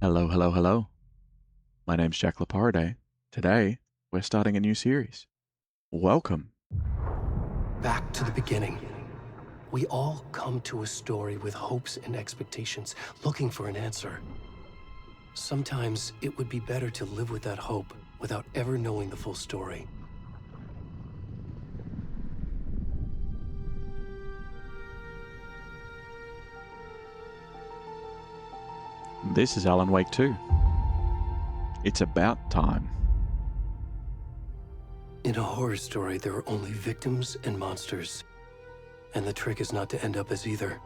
Hello, hello, hello. My name's Jack Laparade. Today, we're starting a new series. Welcome. Back to the beginning. We all come to a story with hopes and expectations, looking for an answer. Sometimes it would be better to live with that hope without ever knowing the full story. This is Alan Wake 2. It's about time. In a horror story, there are only victims and monsters. And the trick is not to end up as either.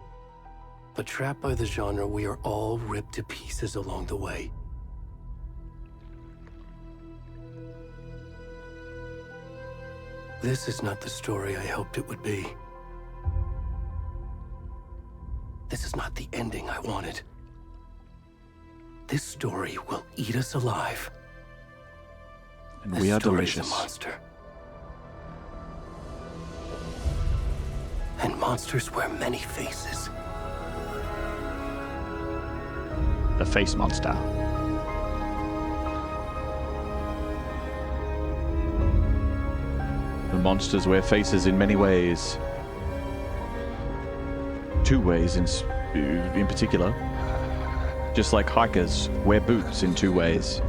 But trapped by the genre, we are all ripped to pieces along the way. This is not the story I hoped it would be. This is not the ending I wanted. This story will eat us alive. And This we are story is delicious. a monster. And monsters wear many faces. The Face Monster. The monsters wear faces in many ways. Two ways in particular. Just like hikers wear boots in two ways.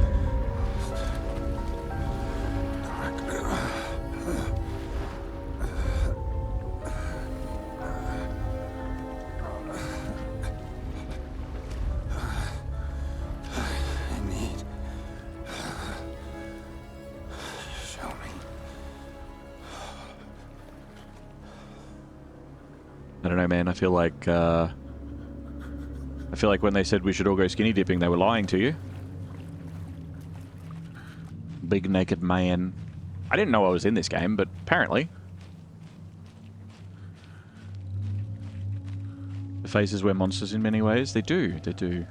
Show me. I don't know, man. I feel like when they said we should all go skinny dipping, they were lying to you. Big naked man. I didn't know I was in this game, but apparently. The faces wear monsters in many ways. They do. They do.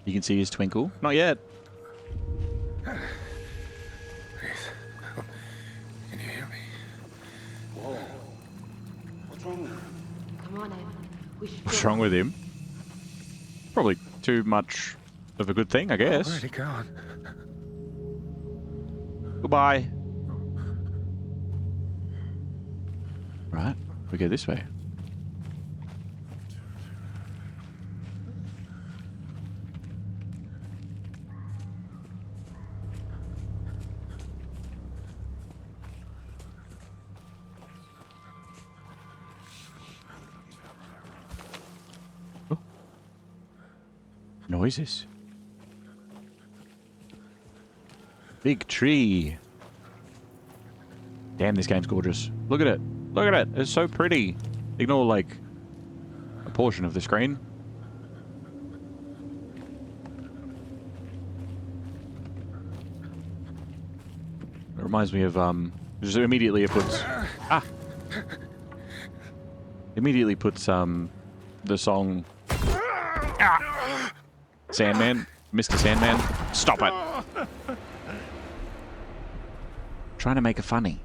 You can see his twinkle. Not yet. Please. Can you hear me? Whoa. What's wrong with you? Come on, Em. We should What's go. wrong with him? Probably too much of a good thing, I guess. Where'd he gone? Goodbye. Right, we go this way. Oh. Noises. Big tree. Damn, this game's gorgeous. Look at it. Look at it. It's so pretty. Ignore, like, a portion of the screen. It reminds me of, just immediately it puts... Ah! Immediately puts, the song... Ah! Sandman. Mr. Sandman. Stop it! Trying to make it funny.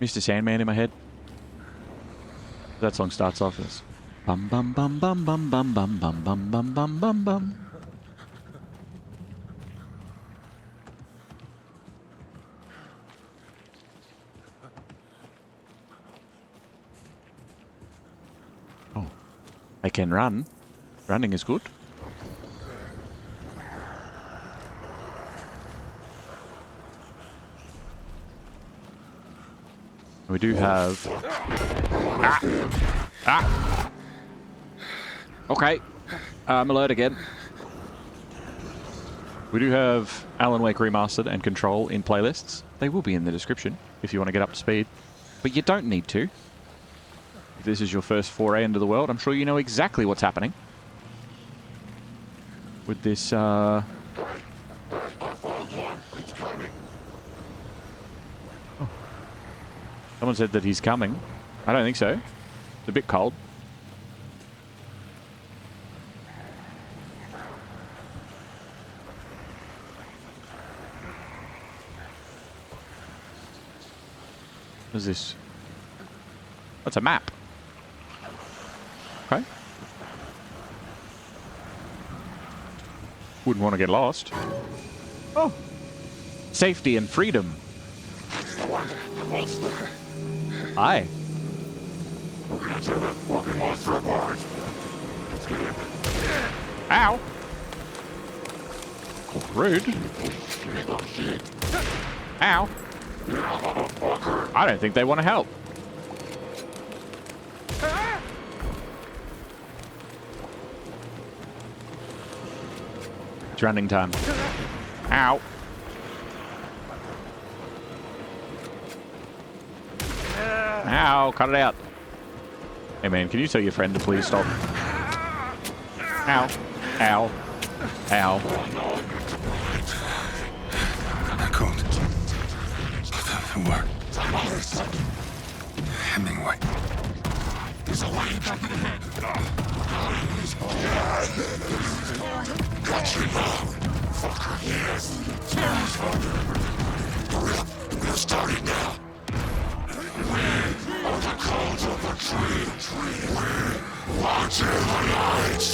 Mr. Sandman in my head. That song starts off as bum bum bum bum bum bum bum bum bum bum bum bum bum. Oh, I can run. Running is good. We do have... Ah! Okay. I'm alert again. We do have Alan Wake Remastered and Control in playlists. They will be in the description if you want to get up to speed. But you don't need to. If this is your first foray into the world, I'm sure you know exactly what's happening. With this, Someone said that he's coming. I don't think so. It's a bit cold. What is this? That's a map. Okay. Wouldn't want to get lost. Oh. Safety and freedom. Hi. Ow. Rude. Ow. I don't think they want to help. It's running time. Ow. Ow, cut it out. Hey man, can you tell your friend to please stop? Ow. Ow. Ow. I called. Where? Hemingway. He's away. Got you now. Fucker, yes. We're starting now. On the cold of the tree. We're watching the lights.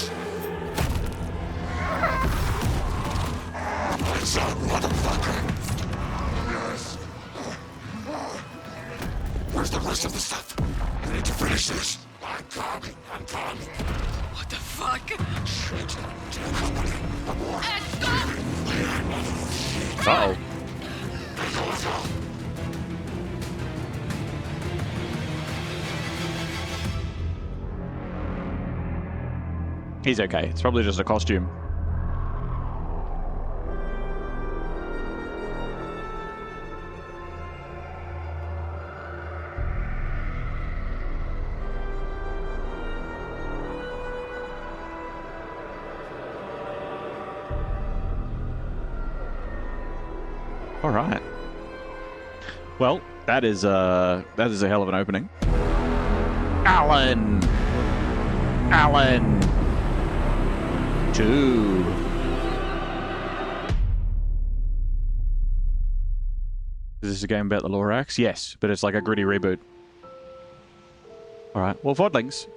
Lights out, motherfucker. Yes. Where's the rest of the stuff? I need to finish this. I'm coming. What the fuck? Shit. To the company. Uh-oh. He's okay. It's probably just a costume. All right. Well, that is a hell of an opening. Alan. 2. Is this a game about the Lorax? Yes, but it's like a gritty reboot. All right. Well, Fodlings.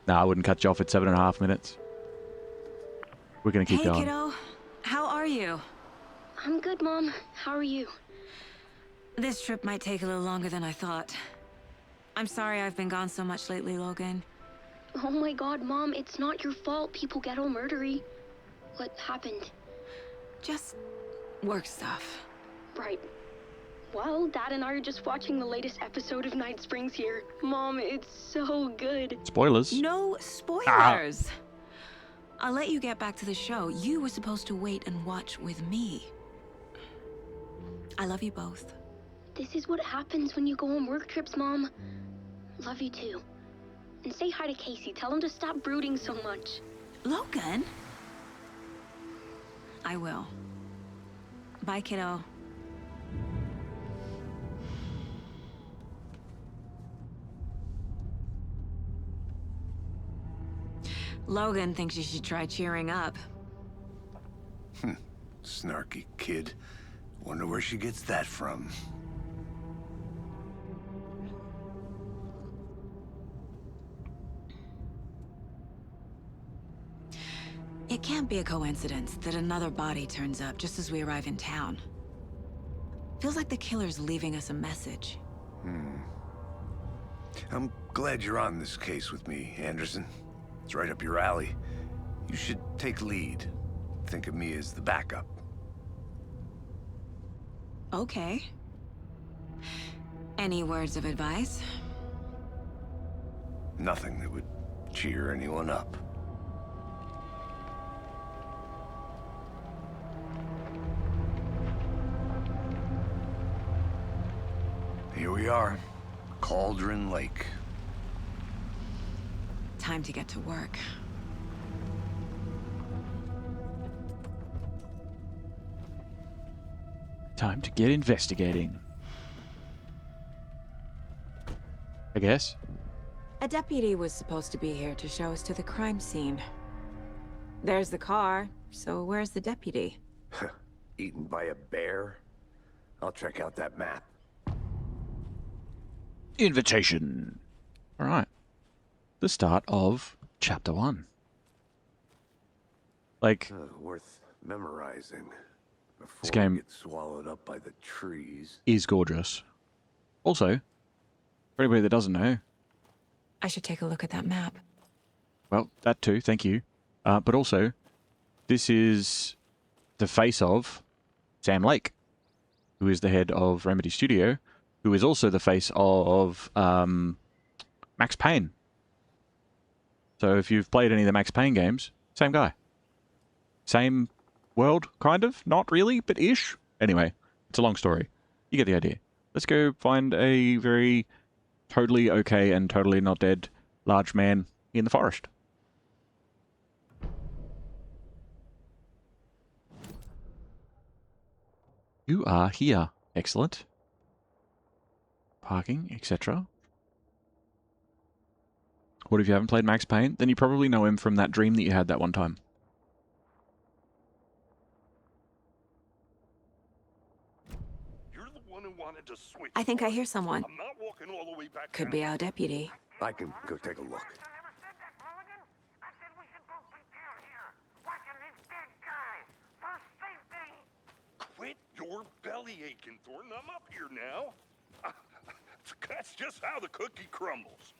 Nah, I wouldn't cut you off at 7.5 minutes. We're gonna keep going. Hey, kiddo. How are you? I'm good, Mom. How are you? This trip might take a little longer than I thought. I'm sorry I've been gone so much lately, Logan. Oh my god, Mom, it's not your fault people get all murdery. What happened? Just work stuff. Right. Well, Dad and I are just watching the latest episode of Night Springs here. Mom, it's so good. Spoilers. No spoilers. I'll let you get back to the show. You were supposed to wait and watch with me. I love you both. This is what happens when you go on work trips, Mom. Love you too. And say hi to Casey. Tell him to stop brooding so much. Logan? I will. Bye, kiddo. Logan thinks you should try cheering up. Snarky kid. Wonder where she gets that from. It can't be a coincidence that another body turns up just as we arrive in town. Feels like the killer's leaving us a message. I'm glad you're on this case with me, Anderson. It's right up your alley. You should take lead. Think of me as the backup. Okay. Any words of advice? Nothing that would cheer anyone up. Here we are, Cauldron Lake. Time to get to work. Time to get investigating. I guess. A deputy was supposed to be here to show us to the crime scene. There's the car, so where's the deputy? Eaten by a bear? I'll check out that map. Invitation. All right. The start of Chapter 1. Like, Worth memorizing before this game we get swallowed up by the trees. is gorgeous. Also, for anybody that doesn't know, I should take a look at that map. well, that too, thank you. But also, this is the face of Sam Lake, who is the head of Remedy Studio, who is also the face of Max Payne. So if you've played any of the Max Payne games, same guy. Same world, kind of. Not really, but ish. Anyway, it's a long story. You get the idea. Let's go find a very totally okay and totally not dead large man in the forest. You are here. Excellent. Parking, etc. What if you haven't played Max Payne? Then you probably know him from that dream that you had that one time. You're the one who wanted to switch. I think I hear someone. I'm not walking all the way back. Could down. be our deputy. I can go take a look. Quit your belly aching, Thornton. I'm up here now. That's just how the cookie crumbles.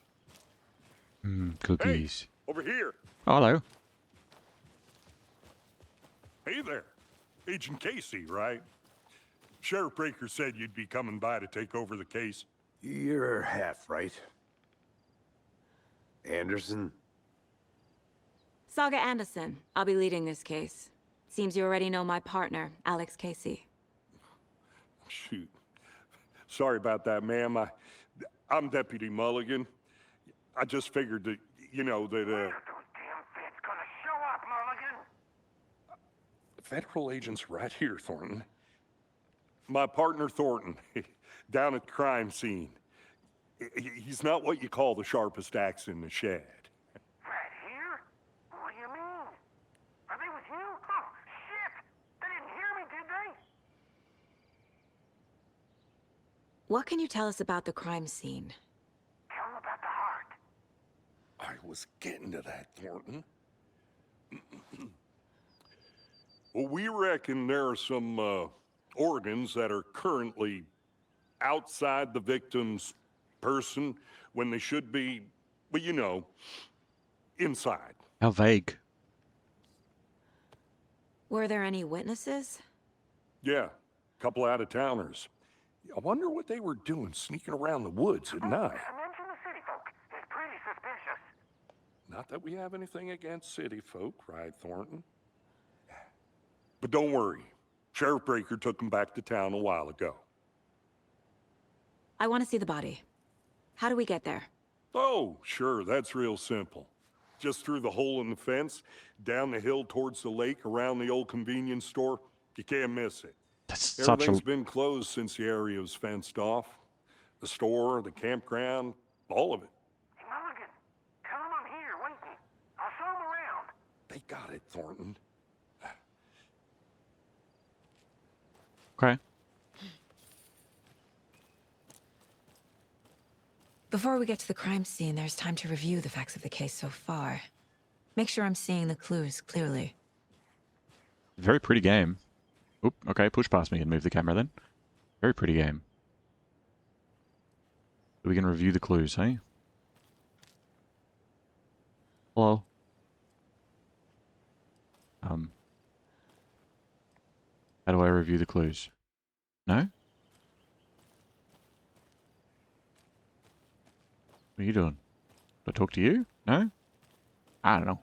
Cookies. Hey, over here. Oh, hello. Hey there. Agent Casey, right? Sheriff Breaker said you'd be coming by to take over the case. You're half right. Anderson? Saga Anderson. I'll be leading this case. Seems you already know my partner, Alex Casey. Shoot. Sorry about that, ma'am. I'm Deputy Mulligan. I just figured that, you know, that, Federal agents right here, Thornton. My partner, Thornton, down at the crime scene. He's not what you call the sharpest axe in the shed. Right here? What do you mean? Are they with you? Oh, shit! They didn't hear me, did they? What can you tell us about the crime scene? Tell them about the heart. I was getting to that, Thornton. Well, we reckon there are some organs that are currently outside the victim's person when they should be, well, you know, inside. How vague. Were there any witnesses? Yeah, a couple out-of-towners. I wonder what they were doing sneaking around the woods at night. Mention the city folk. It's pretty suspicious. Not that we have anything against city folk, right, Thornton? But don't worry. Sheriff Breaker took him back to town a while ago. I want to see the body. How do we get there? Oh, sure, that's real simple. Just through the hole in the fence, down the hill towards the lake, around the old convenience store. You can't miss it. That's such a... Everything's been closed since the area was fenced off. The store, the campground, all of it. Hey, Mulligan, tell them I'm here waiting. I'll show them around. They got it, Thornton. Okay. Before we get to the crime scene, there's time to review the facts of the case so far. Make sure I'm seeing the clues clearly. Very pretty game. Oop, okay, push past me and move the camera then. Very pretty game. We can review the clues, hey? Hello? How do I review the clues? No? What are you doing? Do I talk to you? No? I don't know.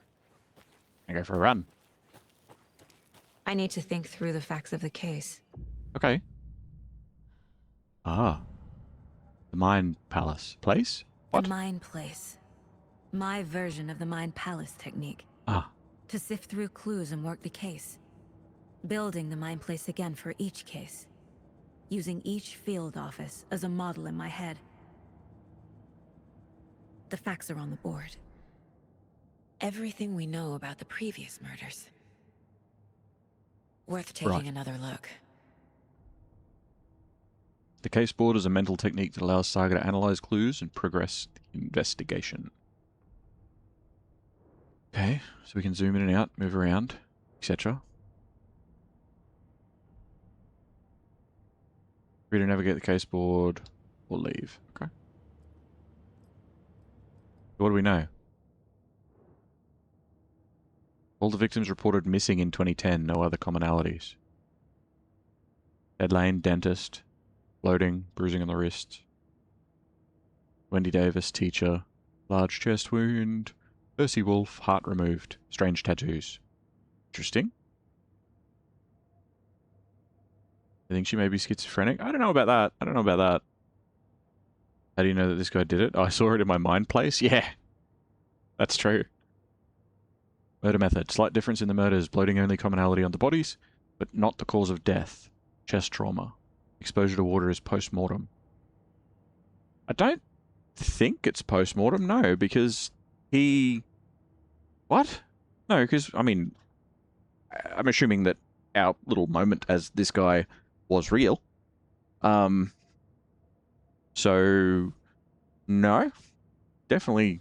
I go for a run. I need to think through the facts of the case. Okay. Ah. The Mind Palace. Place? What? The Mind Place. My version of the Mind Palace technique. Ah. To sift through clues and work the case. Building the Mind Place again for each case. Using each field office as a model in my head. The facts are on the board. Everything we know about the previous murders. Worth taking another look. The case board is a mental technique that allows Saga to analyze clues and progress the investigation. Okay, so we can zoom in and out, move around. etc. Free to navigate the case board or leave. Okay. What do we know? All the victims reported missing in 2010, no other commonalities. Ed Lane, dentist, bloating, bruising on the wrist. Wendy Davis, teacher, large chest wound. Percy Wolf, heart removed, strange tattoos. Interesting. I think she may be schizophrenic. I don't know about that. I don't know about that. How do you know that this guy did it? Oh, I saw it in my mind place. Yeah, that's true. Murder method. Slight difference in the murders. Bloating only commonality on the bodies, but not the cause of death. Chest trauma. Exposure to water is post-mortem. I don't think it's post-mortem, no, because he... What? No, because, I mean, I'm assuming that our little moment as this guy was real. So, no. Definitely.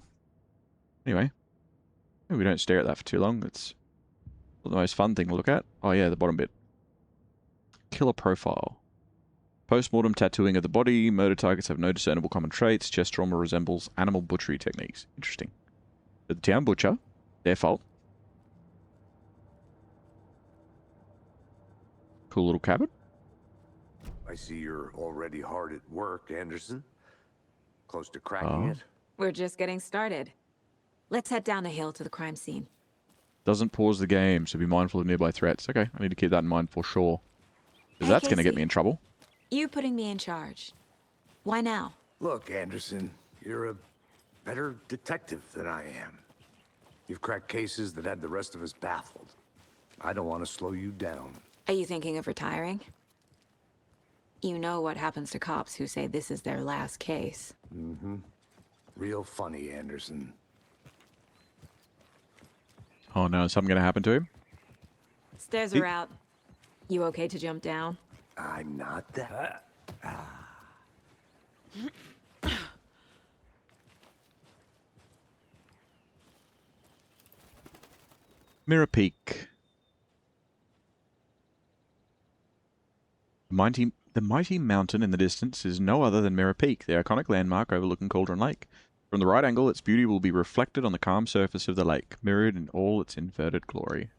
Anyway. Maybe we don't stare at that for too long. It's not the most fun thing to look at. Oh yeah, the bottom bit. Killer profile. Post-mortem tattooing of the body. Murder targets have no discernible common traits. Chest trauma resembles animal butchery techniques. Interesting. The town butcher. Their fault. Cool little cabin. I see you're already hard at work, Anderson. Close to cracking it? We're just getting started. Let's head down the hill to the crime scene. Doesn't pause the game, so be mindful of nearby threats. Okay, I need to keep that in mind for sure. Because that's going to get me in trouble. You putting me in charge. Why now? Look, Anderson, you're a better detective than I am. You've cracked cases that had the rest of us baffled. I don't want to slow you down. Are you thinking of retiring? You know what happens to cops who say this is their last case. Mm-hmm. Real funny, Anderson. Oh no, is something going to happen to him? Stairs are out. You okay to jump down? I'm not that... Mirror Peak. The mighty mountain in the distance is no other than Mirror Peak, the iconic landmark overlooking Cauldron Lake. From the right angle, its beauty will be reflected on the calm surface of the lake, mirrored in all its inverted glory.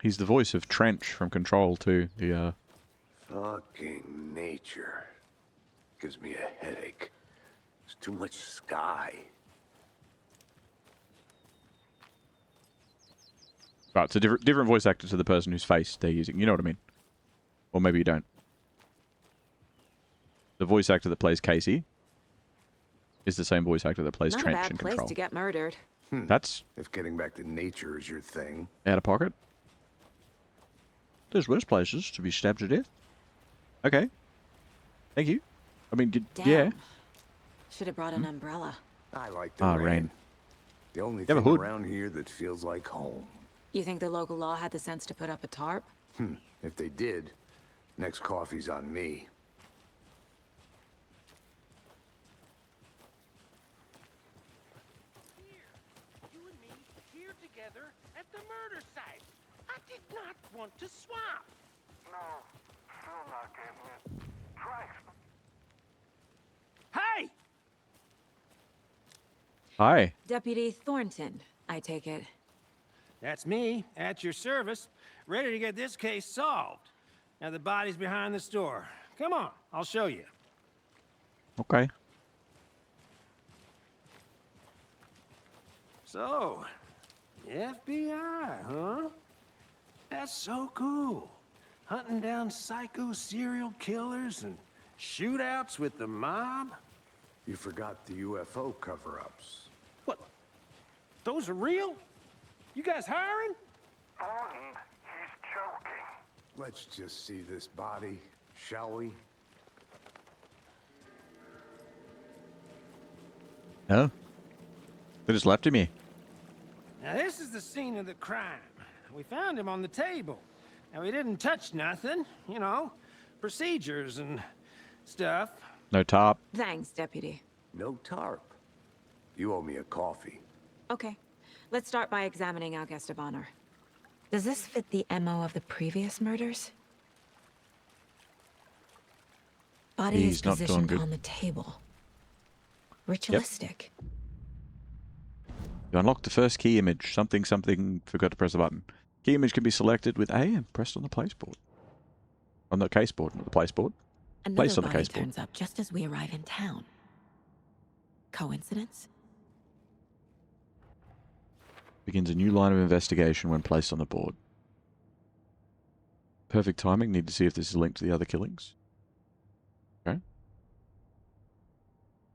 He's the voice of Trench from Control, too. The, Fucking nature. Gives me a headache. There's too much sky. Right, it's a different voice actor to the person whose face they're using. You know what I mean? Or maybe you don't. The voice actor that plays Casey is the same voice actor that plays Not Trench a bad in place Control. to get murdered. That's If getting back to nature is your thing. out of pocket. There's worse places to be stabbed to death. Okay. Thank you. I mean, Damn. yeah. Should have brought an umbrella. I like the Ah, rain. rain. The only have a thing hood. around here that feels like home. You think the local law had the sense to put up a tarp? If they did, next coffee's on me. You and me here together at the murder site. I did not want to swap. No, still not getting it. Thanks. Hey! Hi. Deputy Thornton, I take it. That's me, at your service, ready to get this case solved. Now the body's behind the store. Come on, I'll show you. Okay. So, FBI, huh? That's so cool. Hunting down psycho serial killers and shootouts with the mob? You forgot the UFO cover-ups. What? Those are real? You guys hiring? Thornton, he's joking. Let's just see this body, shall we? Oh. They just left him here. Now this is the scene of the crime. We found him on the table. Now we didn't touch nothing, you know, procedures and stuff. No tarp. Thanks, Deputy. No tarp. You owe me a coffee. Okay, let's start by examining our guest of honor. Does this fit the MO of the previous murders? Body is He's not doing positioned good. on the table. Ritualistic. You unlock the first key image. Something, forgot to press the button. Key image can be selected with A and pressed on the place board. On the case board, not the place board. Another Placed on the body case board. turns up just as we arrive in town. Coincidence? Begins a new line of investigation when placed on the board. Perfect timing. Need to see if this is linked to the other killings. Okay.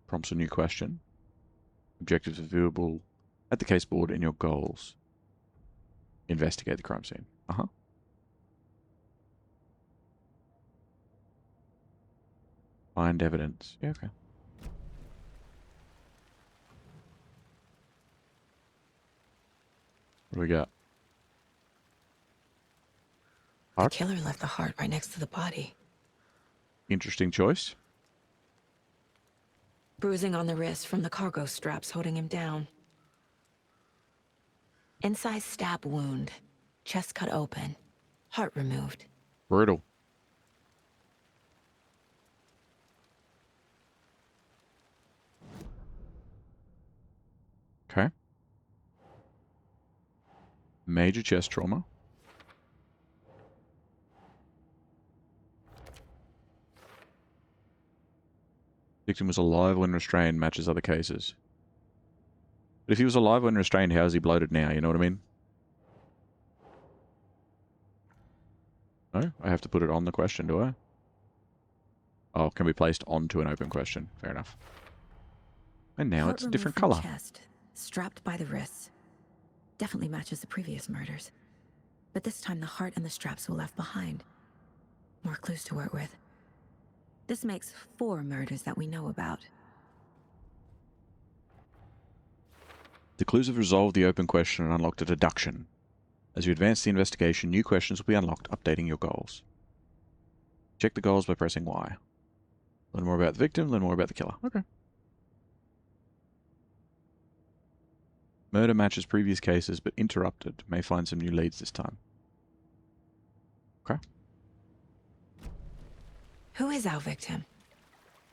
Prompts a new question. Objectives are viewable at the case board in your goals. Investigate the crime scene. Find evidence. Yeah, okay. What do we got? The Heart? killer left the heart right next to the body. Interesting choice. Bruising on the wrist from the cargo straps holding him down. Incised stab wound. Chest cut open. Heart removed. Brutal. Okay. Major chest trauma. Victim was alive when restrained, matches other cases. But if he was alive when restrained, how is he bloated now? You know what I mean? No? I have to put it on the question, do I? Oh, can be placed onto an open question. Fair enough. And now Heart it's a different removed from color. Chest, strapped by the wrists. Definitely matches the previous murders. But this time the heart and the straps were left behind. More clues to work with. This makes 4 murders that we know about. The clues have resolved the open question and unlocked a deduction. As you advance the investigation, new questions will be unlocked, updating your goals. Check the goals by pressing Y. Learn more about the victim, learn more about the killer. Okay. Murder matches previous cases, but interrupted. May find some new leads this time. Okay. Who is our victim?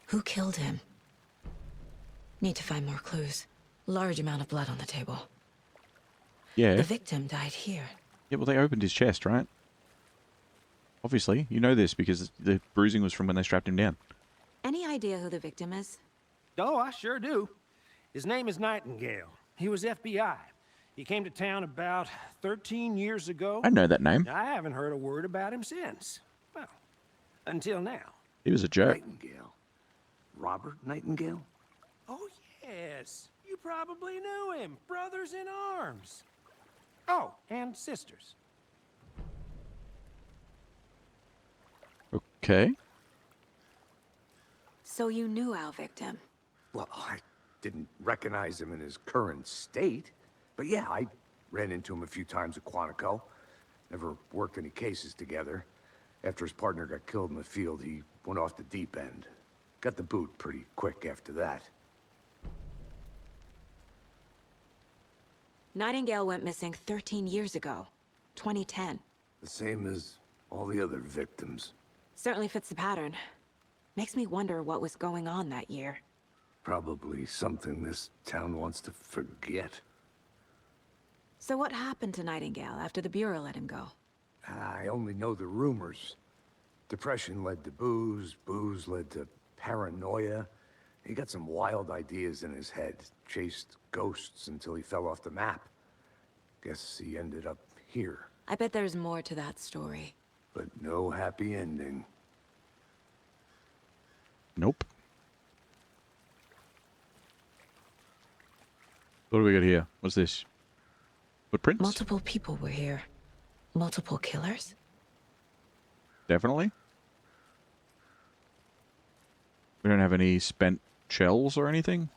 Who killed him? Need to find more clues. Large amount of blood on the table. Yeah. The victim died here. Yeah, well, they opened his chest, right? Obviously. You know this because the bruising was from when they strapped him down. Any idea who the victim is? Oh, I sure do. His name is Nightingale. He was FBI. He came to town about 13 years ago. I know that name. I haven't heard a word about him since. Well, until now. He was a jerk. Nightingale. Robert Nightingale? Oh, yes. You probably knew him. Brothers in arms. Oh, and sisters. Okay. So you knew our victim. Well, I didn't recognize him in his current state. But yeah, I ran into him a few times at Quantico. Never worked any cases together. After his partner got killed in the field, he went off the deep end. Got the boot pretty quick after that. Nightingale went missing 13 years ago. 2010. The same as all the other victims. Certainly fits the pattern. Makes me wonder what was going on that year. Probably something this town wants to forget. So what happened to Nightingale after the Bureau let him go? I only know the rumors. Depression led to booze, booze led to paranoia. He got some wild ideas in his head, chased ghosts until he fell off the map. Guess he ended up here, I bet there's more to that story. but no happy ending. Nope. What do we got here? What's this? Footprints? Multiple people were here. Multiple killers? Definitely. We don't have any spent shells or anything.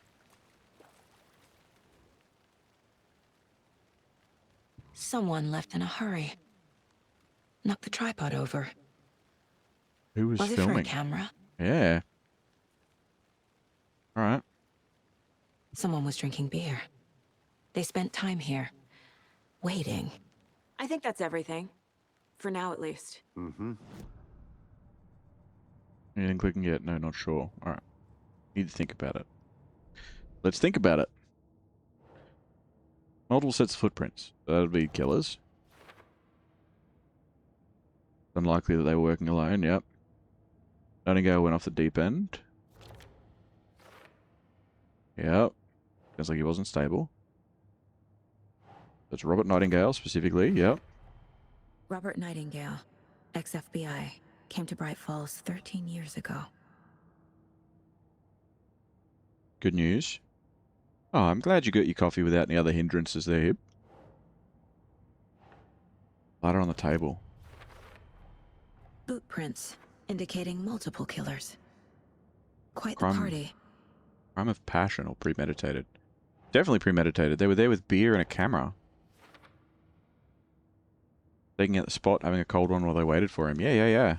Someone left in a hurry. Knocked the tripod over. Who was Was it for a filming? camera? Yeah. All right. Someone was drinking beer. They spent time here, waiting. I think that's everything. For now, at least. Mm-hmm. Anything clicking yet? No, not sure. All right. Need to think about it. Let's think about it. Multiple sets of footprints. That would be killers. Unlikely that they were working alone. Yep. Nightingale went off the deep end. Yep. Sounds like he wasn't stable. That's Robert Nightingale specifically. Yep. Robert Nightingale, ex-FBI, came to Bright Falls 13 years ago. Good news. Oh, I'm glad you got your coffee without any other hindrances there, Hib. Lighter on the table. Boot prints, indicating multiple killers. Quite the Crime. party. Crime of passion or premeditated. Definitely premeditated. They were there with beer and a camera. Taking out the spot, having a cold one while they waited for him. Yeah.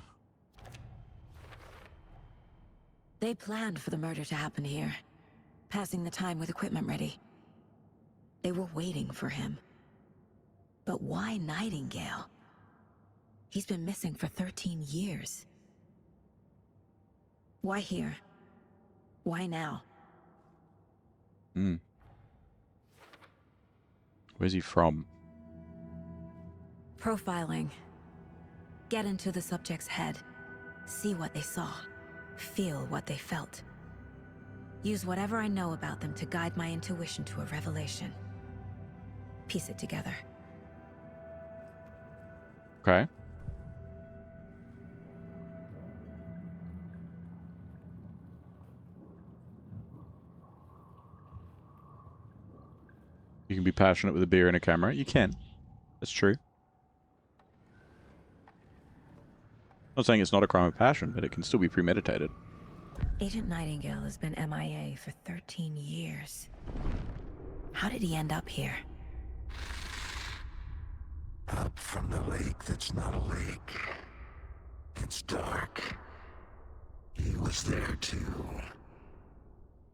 They planned for the murder to happen here, passing the time with equipment ready. They were waiting for him. But why Nightingale? He's been missing for 13 years. Why here? Why now? Where's he from? Profiling. Get into the subject's head. See what they saw. Feel what they felt. Use whatever I know about them to guide my intuition to a revelation. Piece it together. Okay. You can be passionate with a beer and a camera. You can. That's true. Not saying it's not a crime of passion, but it can still be premeditated. Agent Nightingale has been MIA for 13 years. How did he end up here? Up from the lake that's not a lake. It's dark. He was there too.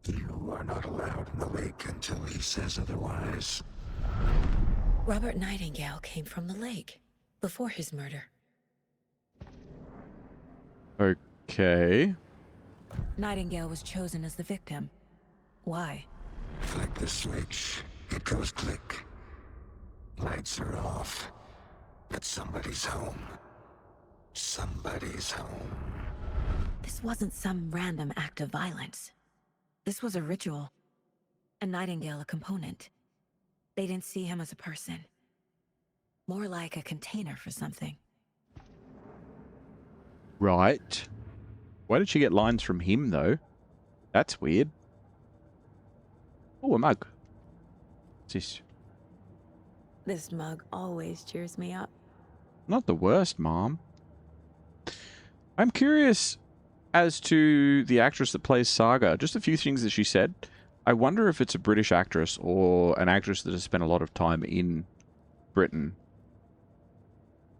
You are not allowed in the lake until he says otherwise. Robert Nightingale came from the lake, before his murder. Okay. Nightingale was chosen as the victim. Why? Flick the switch. It goes click. Lights are off. But somebody's home. Somebody's home. This wasn't some random act of violence. This was a ritual. And Nightingale a component. They didn't see him as a person. More like a container for something. Right. Why did she get lines from him, though? That's weird. Oh, a mug. What's this? This mug always cheers me up. Not the worst, Mom. I'm curious as to the actress that plays Saga. Just a few things that she said. I wonder if it's a British actress or an actress that has spent a lot of time in Britain.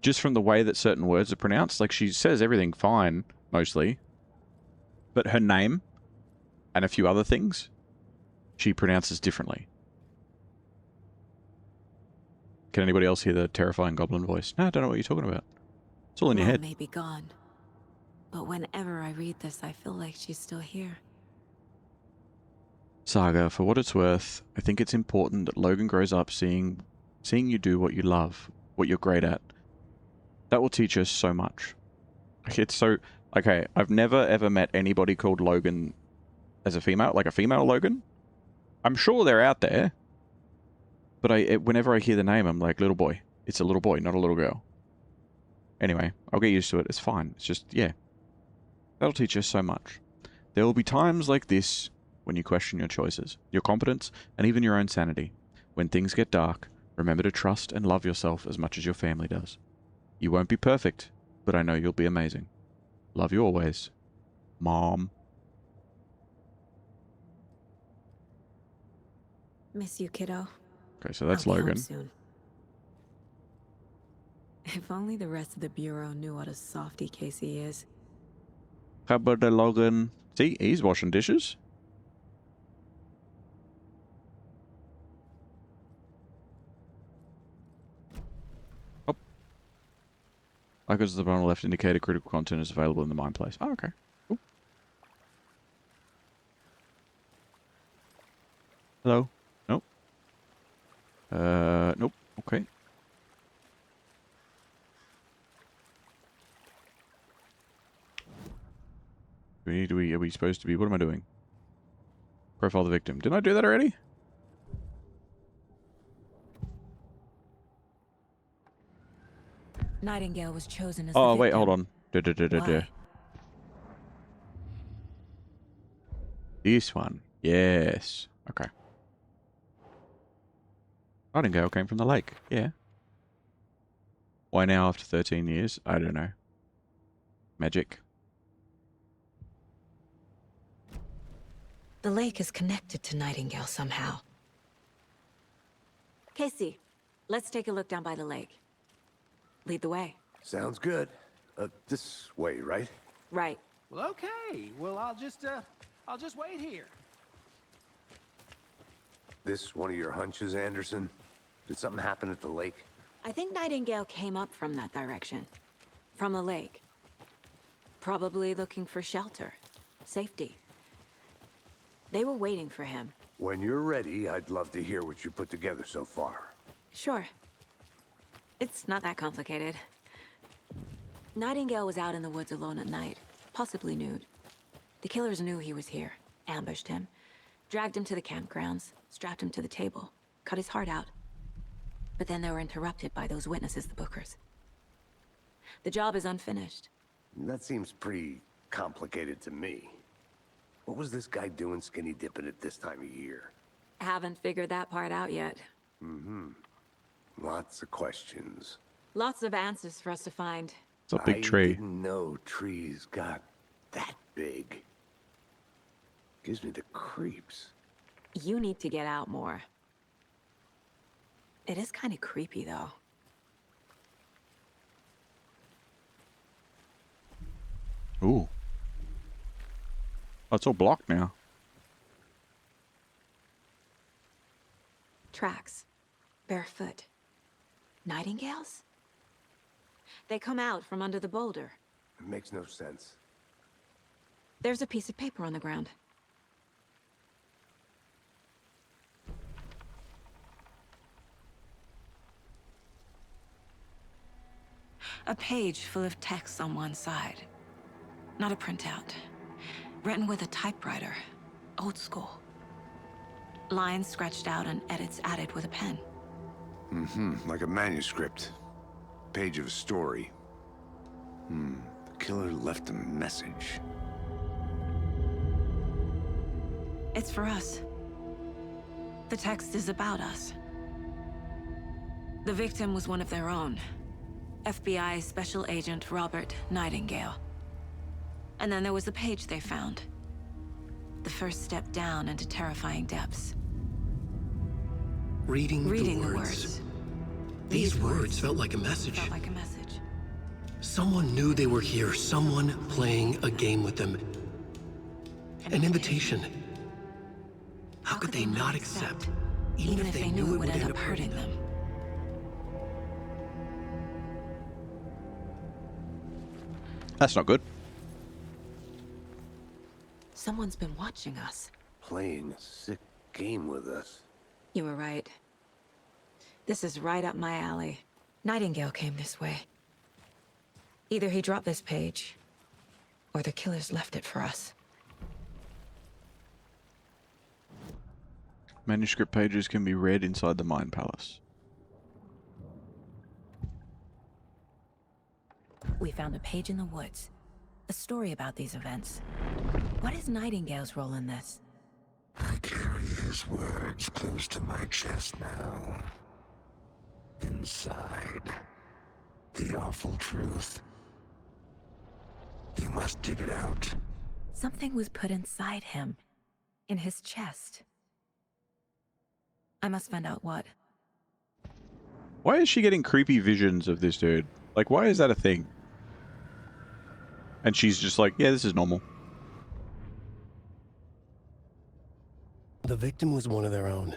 Just from the way that certain words are pronounced. Like, she says everything fine, mostly. But her name and a few other things, she pronounces differently. Can anybody else hear the terrifying goblin voice? No, I don't know what you're talking about. It's all in your Mom head. may be gone, but whenever I read this, I feel like she's still here. Saga, for what it's worth, I think it's important that Logan grows up seeing you do what you love, what you're great at. That will teach us so much. It's so... Okay, I've never ever met anybody called Logan as a female, like a female Logan. I'm sure they're out there. But whenever I hear the name, I'm like, little boy. It's a little boy, not a little girl. Anyway, I'll get used to it. It's fine. It's just, yeah. That'll teach us so much. There will be times like this when you question your choices, your competence, and even your own sanity. When things get dark, remember to trust and love yourself as much as your family does. You won't be perfect, but I know you'll be amazing. Love you always. Mom. Miss you, kiddo. Okay, so that's I'll be home Logan. soon. If only the rest of the Bureau knew what a softy Casey is. Cupboard Logan. See, he's washing dishes. Oh. Icons at the bottom left indicate critical content is available in the mine place. Oh, okay. Cool. Hello? Nope. Nope. Okay. Are we supposed to be? What am I doing? Profile the victim. Didn't I do that already? Nightingale was chosen as Oh, the wait, victim. hold on. Why? This one. Yes. Okay. Nightingale came from the lake. Yeah. Why now after 13 years? I don't know. Magic. The lake is connected to Nightingale somehow. Casey, let's take a look down by the lake. Lead the way. Sounds good. This way, right? Right. Well, okay. Well, I'll just wait here. This one of your hunches, Anderson? Did something happen at the lake? I think Nightingale came up from that direction. From the lake. Probably looking for shelter. Safety. They were waiting for him. When you're ready, I'd love to hear what you put together so far. Sure. It's not that complicated. Nightingale was out in the woods alone at night, possibly nude. The killers knew he was here, ambushed him, dragged him to the campgrounds, strapped him to the table, cut his heart out. But then they were interrupted by those witnesses, the Bookers. The job is unfinished. That seems pretty complicated to me. What was this guy doing skinny dipping at this time of year? Haven't figured that part out yet. Mm-hmm. Lots of questions. Lots of answers for us to find. It's a big tree. I didn't know trees got that big. Gives me the creeps. You need to get out more. It is kind of creepy, though. Ooh. Oh, it's all blocked now. Tracks. Barefoot. Nightingales? They come out from under the boulder. It makes no sense. There's a piece of paper on the ground. A page full of text on one side. Not a printout. Written with a typewriter. Old school. Lines scratched out and edits added with a pen. Mm-hmm. Like a manuscript. Page of a story. The killer left a message. It's for us. The text is about us. The victim was one of their own. FBI Special Agent Robert Nightingale. And then there was the page they found. The first step down into terrifying depths. Reading the words. words. These words felt like a message. Felt like a message. Someone knew they were here. Someone playing a game with them. An invitation. How could they not accept? Even if they knew it would end up hurting them. That's not good. Someone's been watching us. Playing a sick game with us. You were right. This is right up my alley. Nightingale came this way. Either he dropped this page, or the killers left it for us. Manuscript pages can be read inside the Mine Palace. We found a page in the woods. A story about these events. What is Nightingale's role in this? I carry his words close to my chest now. Inside, the awful truth. You must dig it out. Something was put inside him. In his chest. I must find out what. Why is she getting creepy visions of this dude? Like, why is that a thing? And she's just like, yeah, this is normal. The victim was one of their own.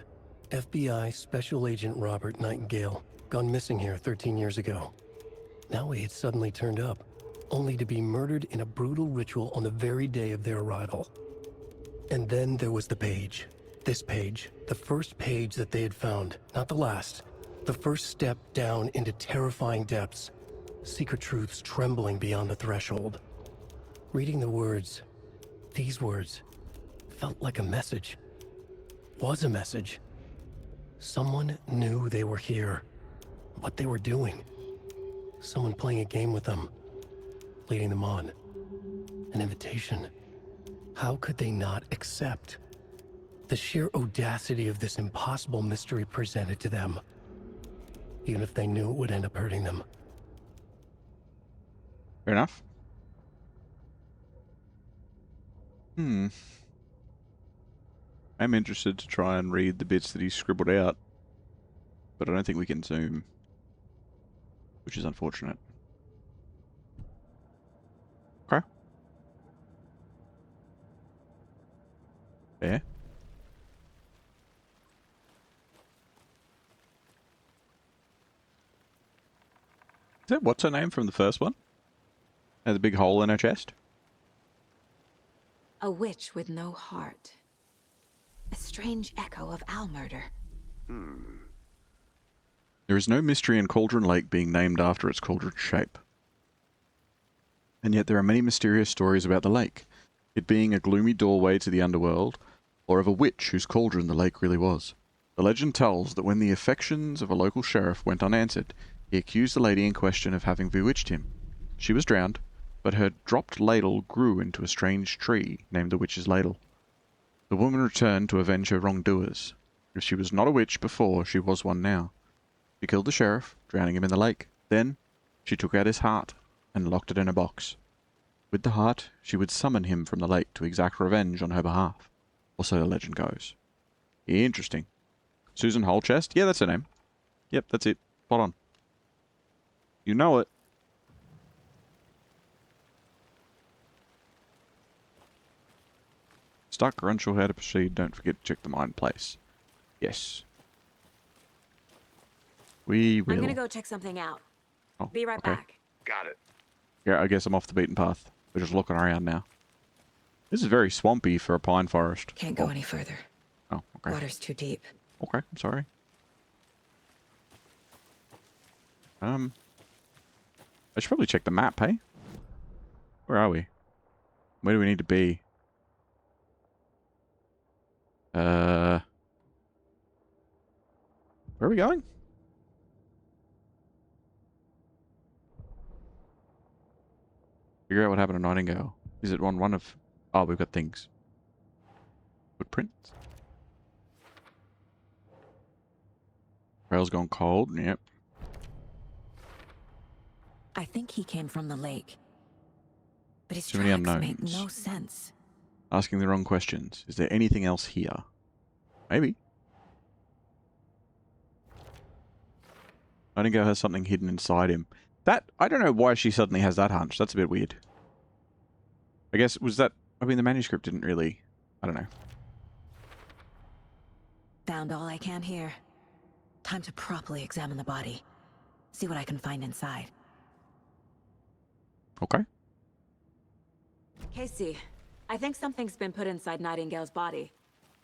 FBI Special Agent Robert Nightingale, gone missing here 13 years ago. Now he had suddenly turned up, only to be murdered in a brutal ritual on the very day of their arrival. And then there was the page. This page, the first page that they had found, not the last. The first step down into terrifying depths. Secret truths trembling beyond the threshold. Reading the words, these words, felt like a message. Was a message. Someone knew they were here. What they were doing. Someone playing a game with them. Leading them on. An invitation. How could they not accept? The sheer audacity of this impossible mystery presented to them. Even if they knew it would end up hurting them. Fair enough. I'm interested to try and read the bits that he scribbled out. But I don't think we can zoom. Which is unfortunate. Okay. There. Is that what's her name from the first one? Has a big hole in her chest? A witch with no heart. A strange echo of owl murder. There is no mystery in Cauldron Lake being named after its cauldron shape. And yet there are many mysterious stories about the lake, it being a gloomy doorway to the underworld, or of a witch whose cauldron the lake really was. The legend tells that when the affections of a local sheriff went unanswered, he accused the lady in question of having bewitched him. She was drowned, but her dropped ladle grew into a strange tree named the Witch's Ladle. The woman returned to avenge her wrongdoers. If she was not a witch before, she was one now. She killed the sheriff, drowning him in the lake. Then, she took out his heart and locked it in a box. With the heart, she would summon him from the lake to exact revenge on her behalf. Or so the legend goes. Interesting. Susan Holchest? Yeah, that's her name. Yep, that's it. Spot on. You know it. Stuck or unsure how to proceed, don't forget to check the mine place. Yes. We will. I'm gonna go check something out. Oh, Be right okay. back. Got it. Yeah, I guess I'm off the beaten path. We're just looking around now. This is very swampy for a pine forest. Can't go any further. Oh, okay. Water's too deep. Okay, I'm sorry. I should probably check the map, hey? Where are we? Where do we need to be? Where are we going? Figure out what happened to Nightingale. Is it on one of... Oh, we've got things. Footprints? Rail's gone cold, yep. I think he came from the lake. But his Too many tracks make unknowns. no sense. Asking the wrong questions. Is there anything else here? Maybe. Nightingale has something hidden inside him. That, I don't know why she suddenly has that hunch. That's a bit weird. I guess, was that... I mean, the manuscript didn't really... I don't know. Found all I can here. Time to properly examine the body. See what I can find inside. Okay. Casey, I think something's been put inside Nightingale's body.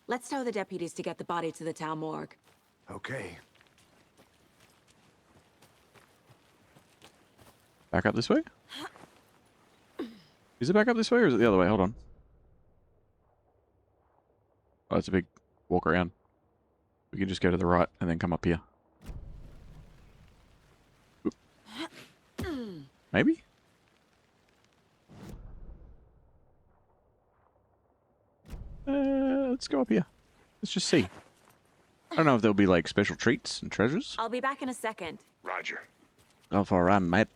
Let's tell the deputies to get the body to the town morgue. Okay. Back up this way? Is it back up this way or is it the other way? Hold on. Oh, it's a big walk around. We can just go to the right and then come up here. Oop. Maybe? Let's go up here. Let's just see. I don't know if there'll be like special treats and treasures. I'll be back in a second. Roger. Go for a run, mate.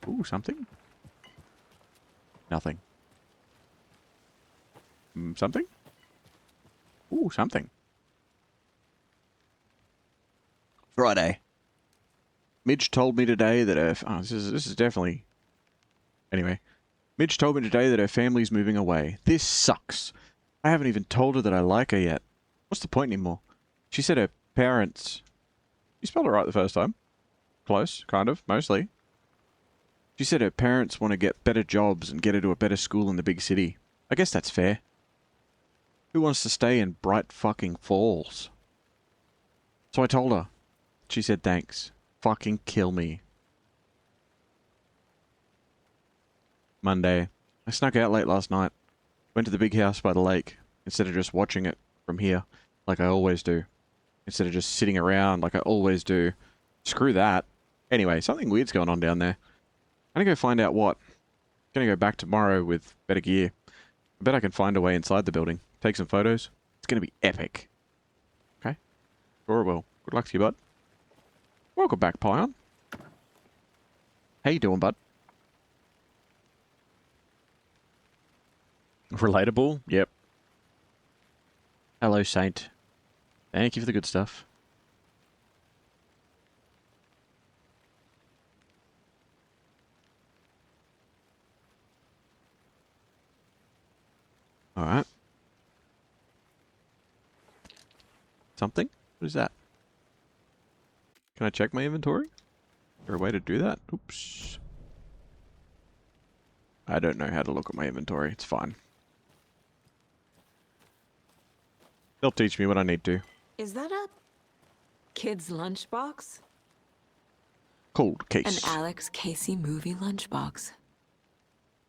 Ooh, something? Nothing. Something? Ooh, something. Friday. Midge told me today that if... Oh, this is definitely Anyway, Midge told me today that her family's moving away. This sucks. I haven't even told her that I like her yet. What's the point anymore? She said her parents... You spelled it right the first time. Close, kind of, mostly. She said her parents want to get better jobs and get her to a better school in the big city. I guess that's fair. Who wants to stay in Bright fucking Falls? So I told her. She said thanks. Fucking kill me. Monday. I snuck out late last night. Went to the big house by the lake, instead of just watching it from here, like I always do. Instead of just sitting around like I always do. Screw that. Anyway, something weird's going on down there. I'm gonna go find out what. Gonna go back tomorrow with better gear. I bet I can find a way inside the building. Take some photos. It's gonna be epic. Okay? Sure it will. Good luck to you, bud. Welcome back, Pion. How you doing, bud? Relatable? Yep. Hello, Saint. Thank you for the good stuff. Alright. Something? What is that? Can I check my inventory? Is there a way to do that? Oops. I don't know how to look at my inventory. It's fine. They'll teach me what I need to. Is that a kid's lunchbox? Cold case. An Alex Casey movie lunchbox.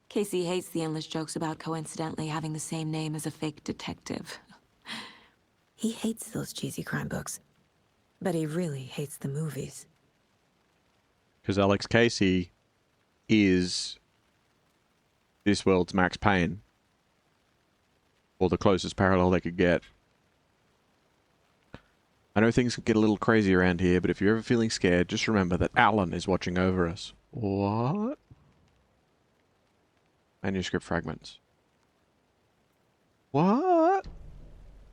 Casey hates the endless jokes about coincidentally having the same name as a fake detective. He hates those cheesy crime books, but he really hates the movies. Because Alex Casey is this world's Max Payne. Or the closest parallel they could get. I know things can get a little crazy around here, but if you're ever feeling scared, just remember that Alan is watching over us. What? Manuscript fragments. What?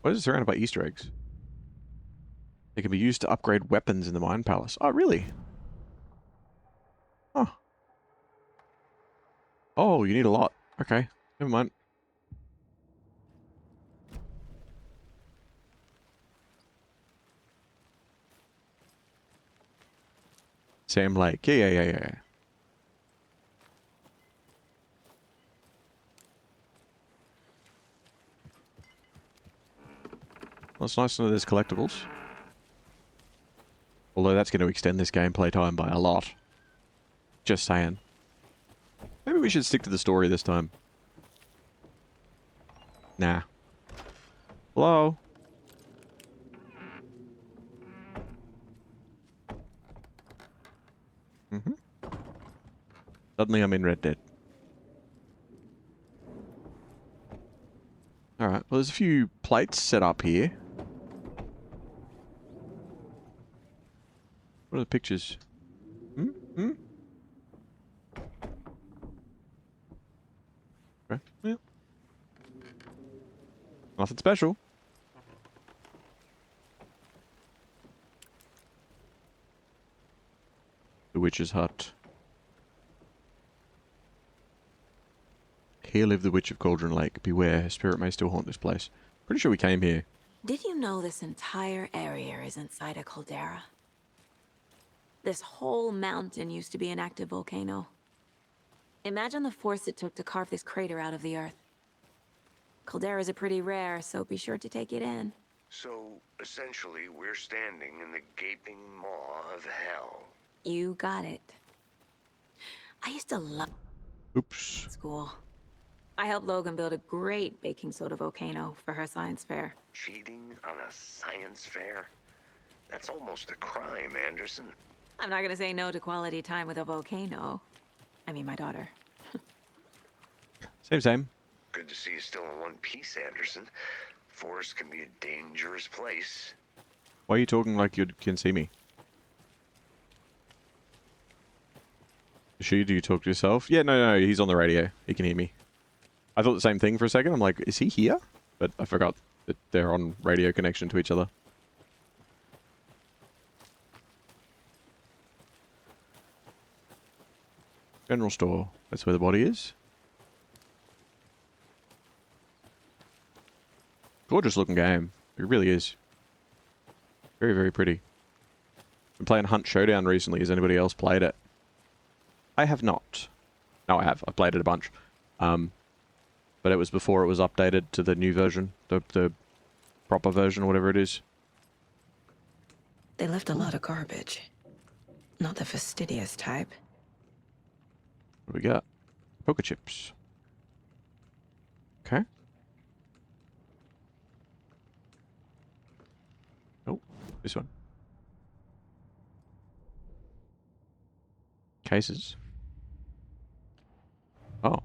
What is it surrounded by Easter eggs? They can be used to upgrade weapons in the Mine Palace. Oh, really? Huh. Oh, you need a lot. Okay, never mind. Sam Lake. Yeah. Well, it's nice to know there's collectibles. Although that's going to extend this gameplay time by a lot. Just saying. Maybe we should stick to the story this time. Nah. Hello? Mm-hmm. Suddenly I'm in Red Dead. Alright, well there's a few plates set up here. What are the pictures? Okay, yeah. Nothing special. The Witch's Hut. Here lived the Witch of Cauldron Lake. Beware, her spirit may still haunt this place. Pretty sure we came here. Did you know this entire area is inside a caldera? This whole mountain used to be an active volcano. Imagine the force it took to carve this crater out of the earth. Calderas are pretty rare, so be sure to take it in. So, essentially, we're standing in the gaping maw of hell. You got it. I used to love Oops. school. I helped Logan build a great baking soda volcano for her science fair. Cheating on a science fair? That's almost a crime, Anderson. I'm not gonna say no to quality time with a volcano. I mean, my daughter. Same. Good to see you still in one piece, Anderson. Forest can be a dangerous place. Why are you talking like you can see me? Do you talk to yourself? Yeah, no, he's on the radio. He can hear me. I thought the same thing for a second. I'm like, is he here? But I forgot that they're on radio connection to each other. General store. That's where the body is. Gorgeous looking game. It really is. Very, very pretty. Been playing Hunt Showdown recently. Has anybody else played it? I have not. No, I have. I played it a bunch. But it was before it was updated to the new version. The proper version, or whatever it is. They left a lot of garbage. Not the fastidious type. What do we got? Poker chips. Okay. Oh, this one. Cases. Oh.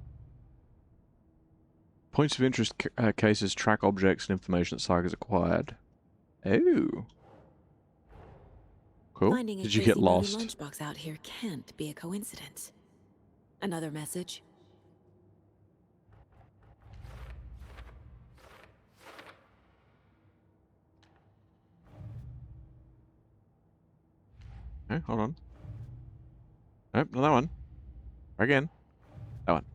Points of interest cases track objects and information that Saga's acquired. Oh. Cool. Finding a Did you Tracy get lost? Movie lunchbox out here can't be a coincidence. Another message. Okay, hold on. Nope, not that one. Again. That one.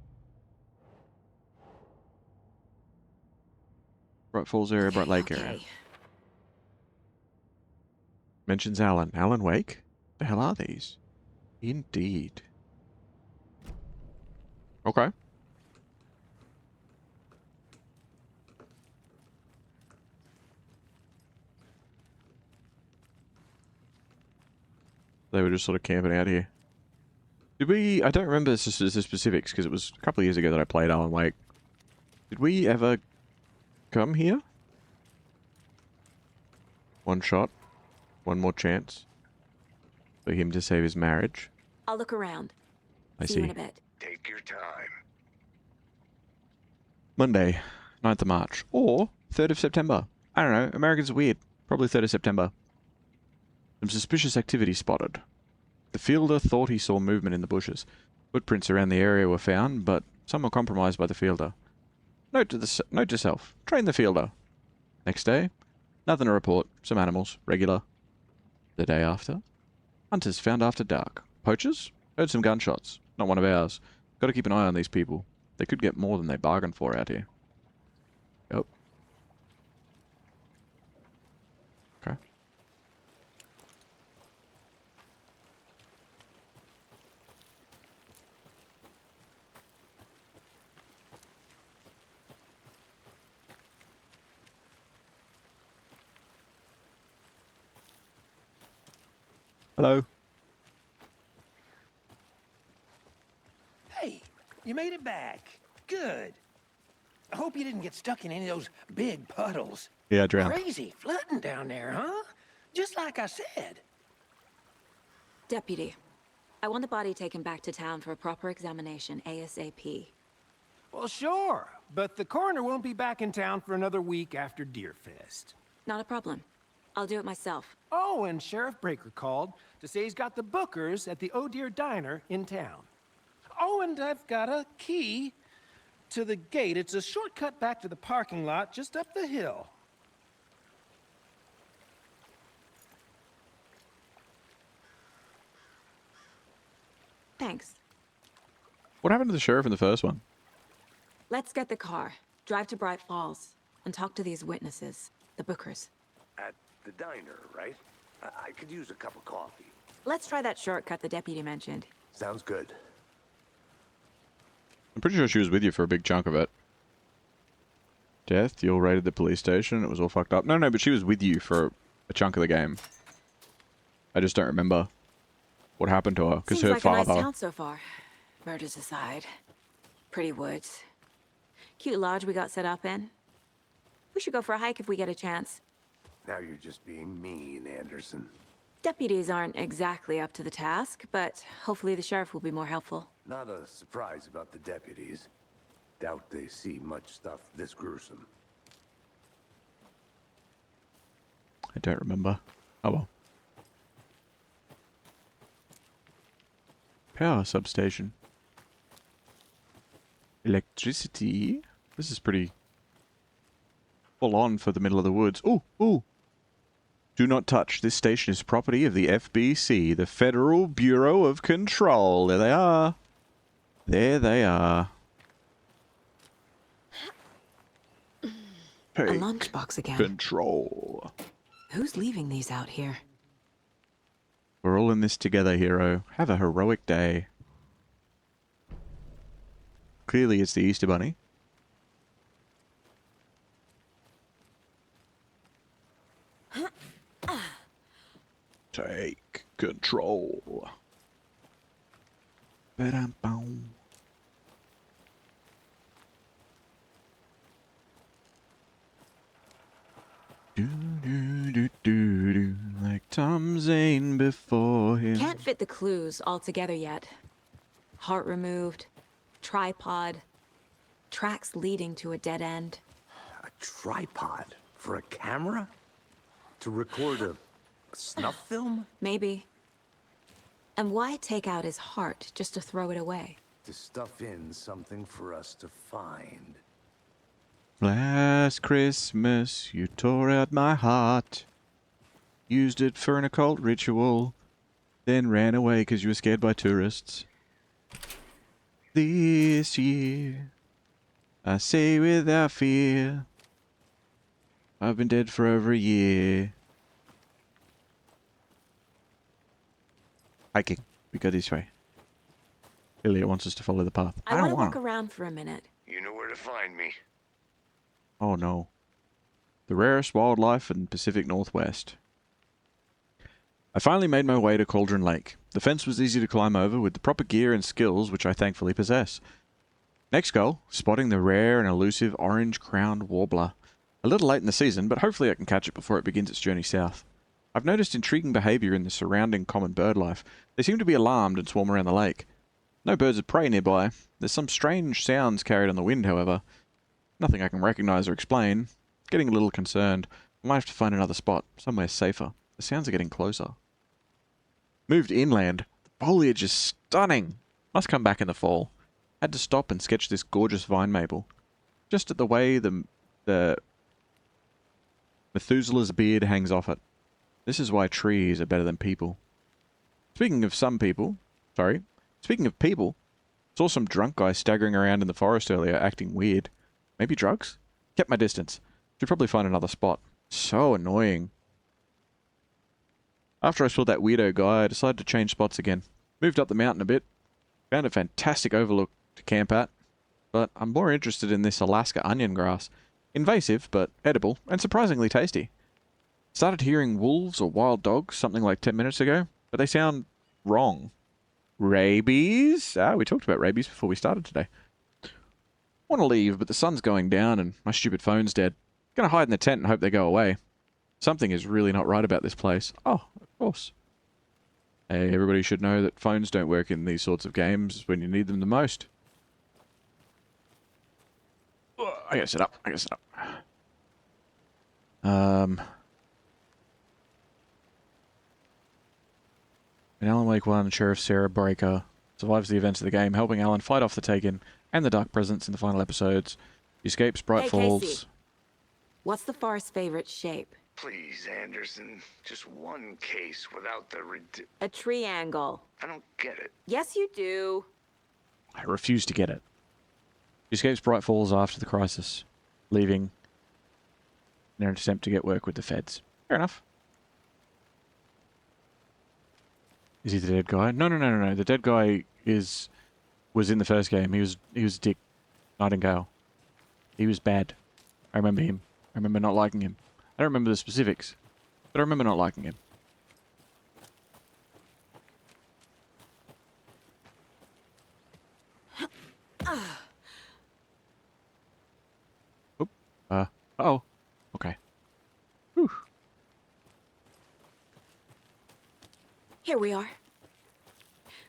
Bright Falls area, Bright Lake area. Mentions Alan. Alan Wake? The hell are these? Indeed. Okay. They were just sort of camping out here. Did we... I don't remember the specifics, because it was a couple of years ago that I played Alan Wake. Did we ever come here? One shot. One more chance. For him to save his marriage. I'll look around. I See see. you in a bit. Take your time. Monday, 9th of March. Or 3rd of September. I don't know. Americans are weird. Probably 3rd of September. Some suspicious activity spotted. The fielder thought he saw movement in the bushes. Footprints around the area were found, but some were compromised by the fielder. Note to self. Train the fielder. Next day, nothing to report. Some animals. Regular. The day after, hunters found after dark. Poachers? Heard some gunshots. Not one of ours. Got to keep an eye on these people. They could get more than they bargained for out here. Yep. Okay. Hello. Hey, you made it back. Good. I hope you didn't get stuck in any of those big puddles. Yeah, I drowned. Crazy flooding down there, huh? Just like I said. Deputy, I want the body taken back to town for a proper examination ASAP. Well, sure. But the coroner won't be back in town for another week after Deerfest. Not a problem. I'll do it myself. Oh, and Sheriff Breaker called to say he's got the Bookers at the Oh Dear Diner in town. Oh, and I've got a key to the gate. It's a shortcut back to the parking lot just up the hill. Thanks. What happened to the sheriff in the first one? Let's get the car, drive to Bright Falls, and talk to these witnesses, the Bookers. At the diner, right? I could use a cup of coffee. Let's try that shortcut the deputy mentioned. Sounds good. I'm pretty sure she was with you for a big chunk of it. Death, you all raided the police station, it was all fucked up. No, but she was with you for a chunk of the game. I just don't remember what happened to her, because Seems her like father... a nice town so far. Murders aside. Pretty woods. Cute lodge we got set up in. We should go for a hike if we get a chance. Now you're just being mean, Anderson. Deputies aren't exactly up to the task, but hopefully the sheriff will be more helpful. Not a surprise about the deputies. Doubt they see much stuff this gruesome. I don't remember. Oh well. Power substation. Electricity. This is pretty full on for the middle of the woods. Ooh, ooh. Do not touch. This station is property of the FBC, the Federal Bureau of Control. There they are. There they are. A Take lunchbox again. control. Who's leaving these out here? We're all in this together, hero. Have a heroic day. Clearly it's the Easter Bunny. Take control. Ba-dum-bum. Do, like Tom Zane before him. Can't fit the clues all together yet. Heart removed, tripod, tracks leading to a dead end. A tripod for a camera? To record a snuff film? Maybe. And why take out his heart just to throw it away? To stuff in something for us to find. Last Christmas, you tore out my heart. Used it for an occult ritual. Then ran away because you were scared by tourists. This year, I say without fear, I've been dead for over a year. Hiking. We go this way. Elliot wants us to follow the path. I want don't to want walk around for a minute. You know where to find me. Oh no. The rarest wildlife in the Pacific Northwest. I finally made my way to Cauldron Lake. The fence was easy to climb over with the proper gear and skills which I thankfully possess. Next goal, spotting the rare and elusive orange-crowned warbler. A little late in the season, but hopefully I can catch it before it begins its journey south. I've noticed intriguing behavior in the surrounding common bird life. They seem to be alarmed and swarm around the lake. No birds of prey nearby. There's some strange sounds carried on the wind, however. Nothing I can recognize or explain. Getting a little concerned. I might have to find another spot, somewhere safer. The sounds are getting closer. Moved inland. The foliage is stunning. Must come back in the fall. Had to stop and sketch this gorgeous vine maple. Just at the way the Methuselah's beard hangs off it. This is why trees are better than people. Speaking of people, saw some drunk guy staggering around in the forest earlier, acting weird. Maybe drugs? Kept my distance. Should probably find another spot. So annoying. After I saw that weirdo guy, I decided to change spots again. Moved up the mountain a bit. Found a fantastic overlook to camp at. But I'm more interested in this Alaska onion grass. Invasive, but edible, and surprisingly tasty. Started hearing wolves or wild dogs something like 10 minutes ago, but they sound wrong. Rabies? Ah, we talked about rabies before we started today. Want to leave, but the sun's going down and my stupid phone's dead. Gonna hide in the tent and hope they go away. Something is really not right about this place. Oh, of course. Hey, everybody should know that phones don't work in these sorts of games when you need them the most. I gotta set up. In Alan Wake 1, Sheriff Sarah Breaker survives the events of the game, helping Alan fight off the Taken and the Dark Presence in the final episodes. He escapes Bright Hey, Falls. Casey. What's the forest's favorite shape? Please, Anderson. Just one case without the A triangle. I don't get it. Yes, you do. I refuse to get it. He escapes Bright Falls after the crisis, leaving in an attempt to get work with the feds. Fair enough. Is he the dead guy? No. The dead guy was in the first game. He was Dick Nightingale. He was bad. I remember him. I remember not liking him. I don't remember the specifics, but I remember not liking him. Oop. Uh-oh. Okay. Whew. Here we are.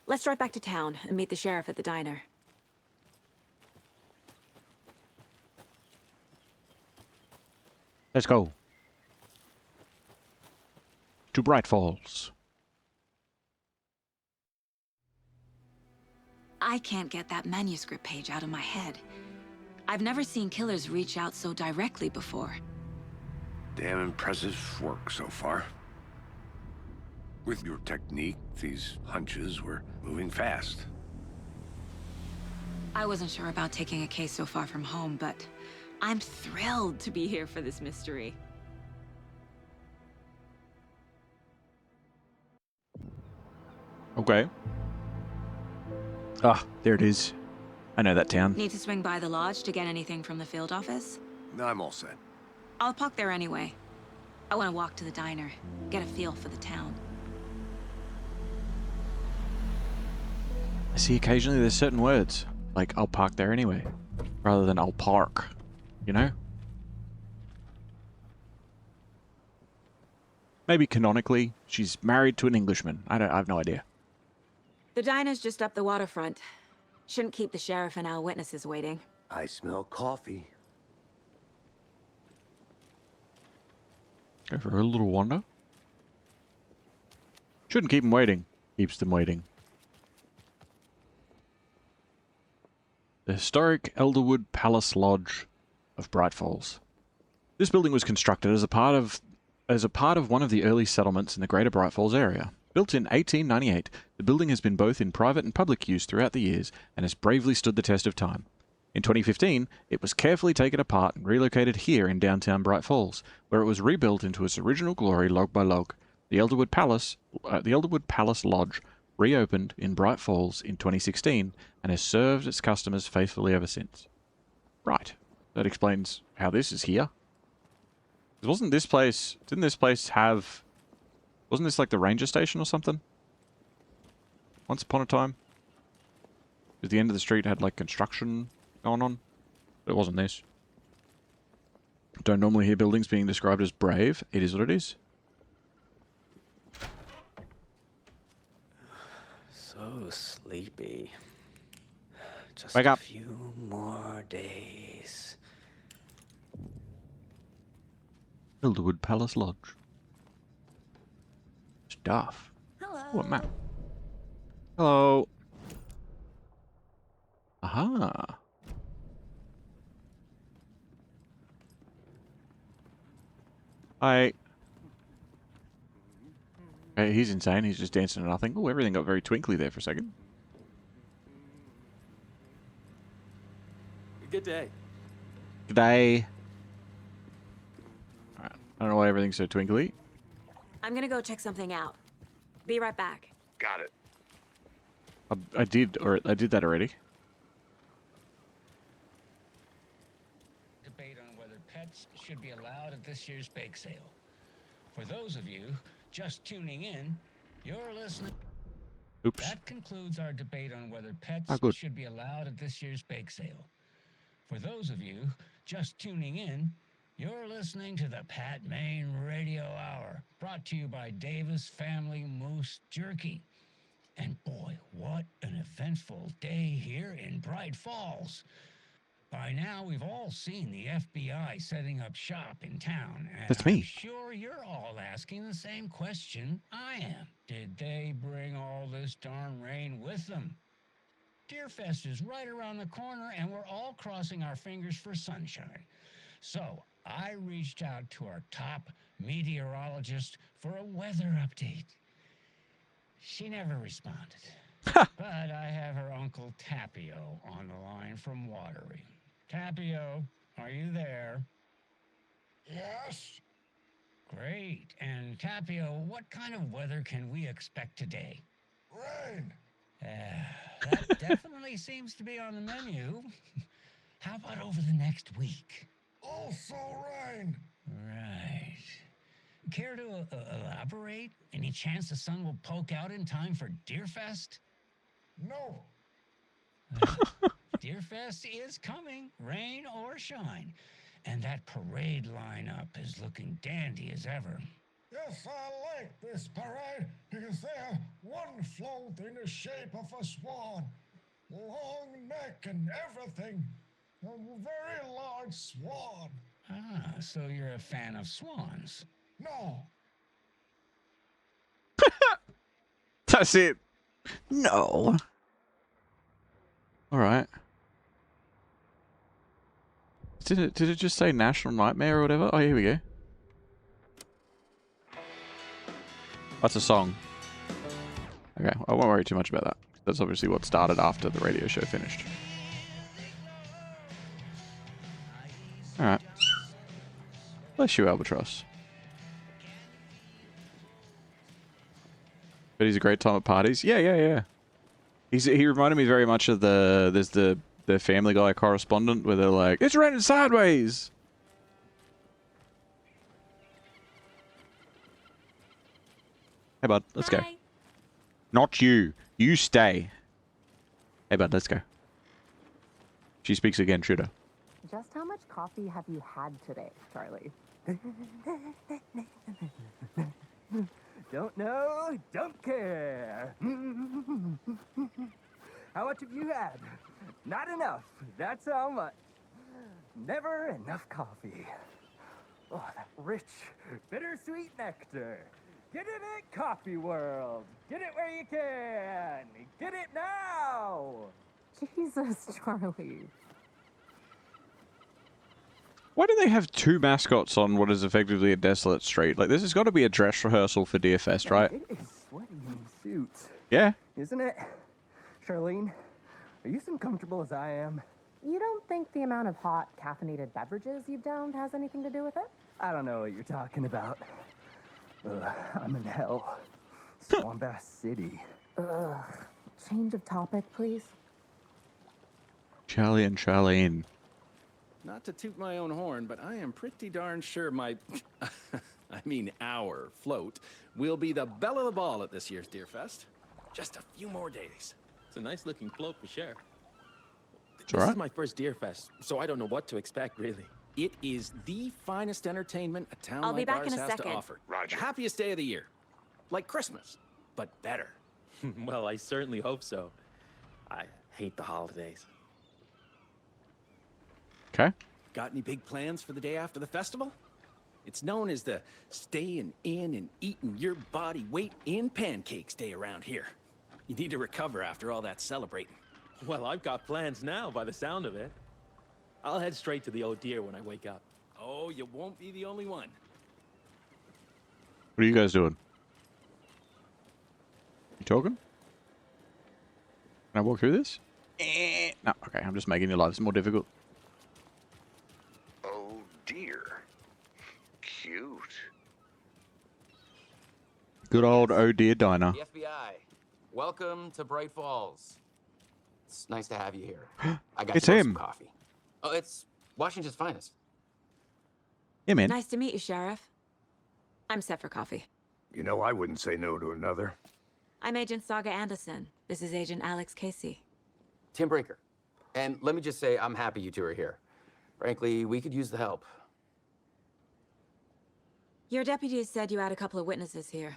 Let's drive back to town and meet the sheriff at the diner. Let's go. To Bright Falls. I can't get that manuscript page out of my head. I've never seen killers reach out so directly before. Damn impressive work so far. With your technique, these hunches were moving fast. I wasn't sure about taking a case so far from home, but I'm thrilled to be here for this mystery. Okay. Ah, there it is. I know that town. Need to swing by the lodge to get anything from the field office? I'm all set. I'll park there anyway. I want to walk to the diner, get a feel for the town. I see occasionally there's certain words, like I'll park there anyway, rather than I'll park, you know? Maybe canonically, she's married to an Englishman. I have no idea. The diner's just up the waterfront. Shouldn't keep the sheriff and our witnesses waiting. I smell coffee. Go for a little wander. Shouldn't keep them waiting. Keeps them waiting. The historic Elderwood Palace Lodge of Bright Falls. This building was constructed as a part of one of the early settlements in the greater Bright Falls area. Built in 1898, the building has been both in private and public use throughout the years and has bravely stood the test of time. In 2015, it was carefully taken apart and relocated here in downtown Bright Falls, where it was rebuilt into its original glory log by log. The Elderwood Palace Lodge reopened in Bright Falls in 2016 and has served its customers faithfully ever since. Right. That explains how this is here. Didn't this place have... Wasn't this like the ranger station or something? Once upon a time? Because the end of the street had like construction going on. But it wasn't this. Don't normally hear buildings being described as brave. It is what it is. So sleepy. Just Wake a up. few more days. Elderwood Palace Lodge. Stuff. Hello. Oh, a map. Hello. Aha. Hi. Hey, he's insane. He's just dancing to nothing. Oh, everything got very twinkly there for a second. Good day. G'day. Alright. I don't know why everything's so twinkly. I'm gonna go check something out. Be right back. Got it. I did that already. Debate on whether pets should be allowed at this year's bake sale. For those of you just tuning in, you're listening. Oops. That concludes our debate on whether pets good. should be allowed at this year's bake sale. For those of you just tuning in, you're listening to the Pat Maine Radio Hour, brought to you by Davis Family Moose Jerky. And boy, what an eventful day here in Bright Falls. By now, we've all seen the FBI setting up shop in town. And That's me. I'm sure you're all asking the same question I am. Did they bring all this darn rain with them? Deerfest is right around the corner, and we're all crossing our fingers for sunshine. So I reached out to our top meteorologist for a weather update. She never responded. But I have her Uncle Tapio on the line from Watery. Tapio, are you there? Yes. Great. And Tapio, what kind of weather can we expect today? Rain. That definitely seems to be on the menu. How about over the next week? Also rain. Right. Care to elaborate? Any chance the sun will poke out in time for Deerfest? No. Deerfest is coming, rain or shine. And that parade lineup is looking dandy as ever. Yes, I like this parade because they have one float in the shape of a swan. Long neck and everything. A very large swan. Ah, so you're a fan of swans. No. That's it. No. All right. Did it just say National Nightmare or whatever? Oh, here we go. That's a song. Okay, I won't worry too much about that. That's obviously what started after the radio show finished. Alright. Bless you, Albatross. But he's a great time at parties. Yeah. He reminded me very much of there's the Family Guy correspondent where they're like, it's raining sideways. Hey bud, let's go. Not you. You stay. Hey bud, let's go. She speaks again, shooter. Just how much coffee have you had today, Charlie? Don't know, don't care. How much have you had? Not enough. That's how much. Never enough coffee. Oh, that rich, bittersweet nectar. Get it at Coffee World. Get it where you can. Get it now. Jesus, Charlie. Why do they have two mascots on what is effectively a desolate street? Like, this has got to be a dress rehearsal for Deerfest, right? It is sweaty in suits. Yeah. Isn't it? Charlene, are you as uncomfortable as I am? You don't think the amount of hot, caffeinated beverages you've downed has anything to do with it? I don't know what you're talking about. I'm in hell. Swamp Ass City. Ugh. Change of topic, please. Charlie and Charlene. Not to toot my own horn, but I am pretty darn sure my, I mean our float will be the belle of the ball at this year's Deerfest. Just a few more days. It's a nice looking float for sure. This is my first Deerfest, so I don't know what to expect really. It is the finest entertainment a town I'll be like back ours in a has to second. offer. The happiest day of the year. Like Christmas, but better. Well, I certainly hope so. I hate the holidays. Okay. Got any big plans for the day after the festival? It's known as the staying in and eating your body weight in pancakes day around here. You need to recover after all that celebrating. Well, I've got plans now by the sound of it. I'll head straight to the Oh Dear when I wake up. Oh, you won't be the only one. What are you guys doing? You talking? Can I walk through this? No, okay, I'm just making your lives more difficult. Oh dear. Cute. Good old Oh Dear Diner. The FBI. Welcome to Bright Falls. It's nice to have you here. I got It's you him. some coffee. Oh, it's Washington's finest. Yeah, man. Nice to meet you, Sheriff. I'm set for coffee. You know, I wouldn't say no to another. I'm Agent Saga Anderson. This is Agent Alex Casey. Tim Brinker. And let me just say, I'm happy you two are here. Frankly, we could use the help. Your deputies said you had a couple of witnesses here.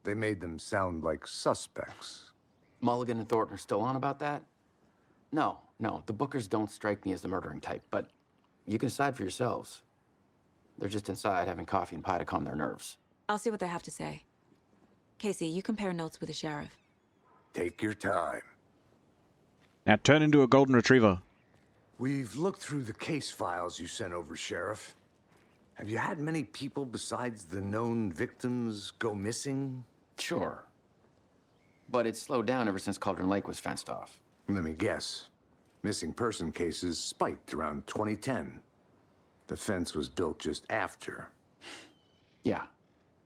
They made them sound like suspects. Mulligan and Thornton are still on about that? No, the Bookers don't strike me as the murdering type, but you can decide for yourselves. They're just inside having coffee and pie to calm their nerves. I'll see what they have to say. Casey, you compare notes with the sheriff. Take your time. Now turn into a golden retriever. We've looked through the case files you sent over, Sheriff. Have you had many people besides the known victims go missing? Sure. But it's slowed down ever since Cauldron Lake was fenced off. Let me guess. Missing person cases spiked around 2010. The fence was built just after. Yeah,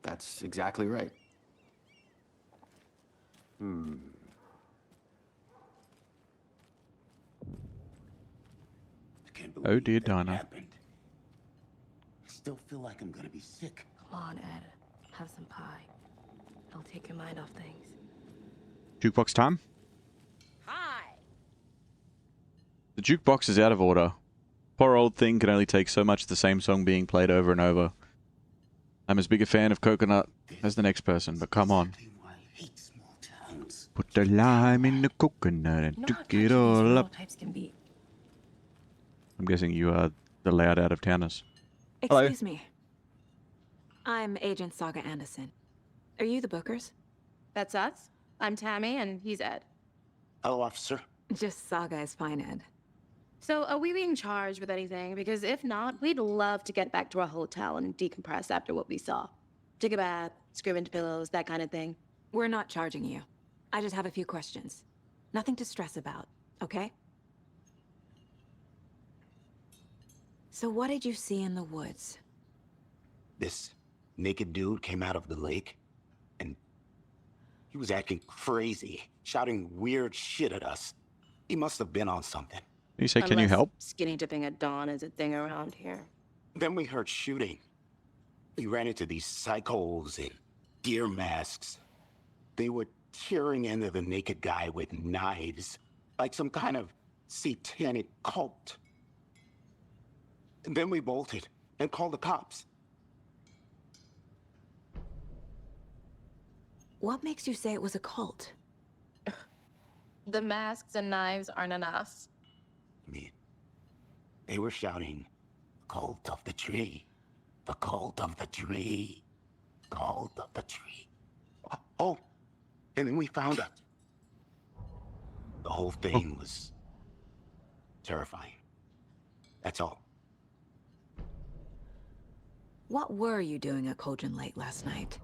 that's exactly right. Oh Dear Diner. I still feel like I'm gonna be sick. Come on, Ed. Have some pie. It'll take your mind off things. Jukebox time? Hi! The jukebox is out of order. Poor old thing can only take so much of the same song being played over and over. I'm as big a fan of Coconut as the next person, but come on. Put the lime in the coconut and took it all up. Types can be. I'm guessing you are the loud out-of-towners. Hello. Excuse me. I'm Agent Saga Anderson. Are you the Bookers? That's us. I'm Tammy, and he's Ed. Hello, officer. Just Saga is fine, Ed. So, are we being charged with anything? Because if not, we'd love to get back to our hotel and decompress after what we saw. Take a bath, scream into pillows, that kind of thing. We're not charging you. I just have a few questions. Nothing to stress about, okay? So what did you see in the woods? This naked dude came out of the lake, and he was acting crazy, shouting weird shit at us. He must have been on something. You say, can you Unless help? skinny dipping at dawn is a thing around here. Then we heard shooting. We ran into these psychos in deer masks. They were tearing into the naked guy with knives, like some kind of satanic cult. And then we bolted and called the cops. What makes you say it was a cult? The masks and knives aren't enough. I mean, they were shouting, "Cult of the tree, the cult of the tree, cult of the tree." Oh, and then we found out. The whole thing was terrifying. That's all. What were you doing at Cauldron Lake last night?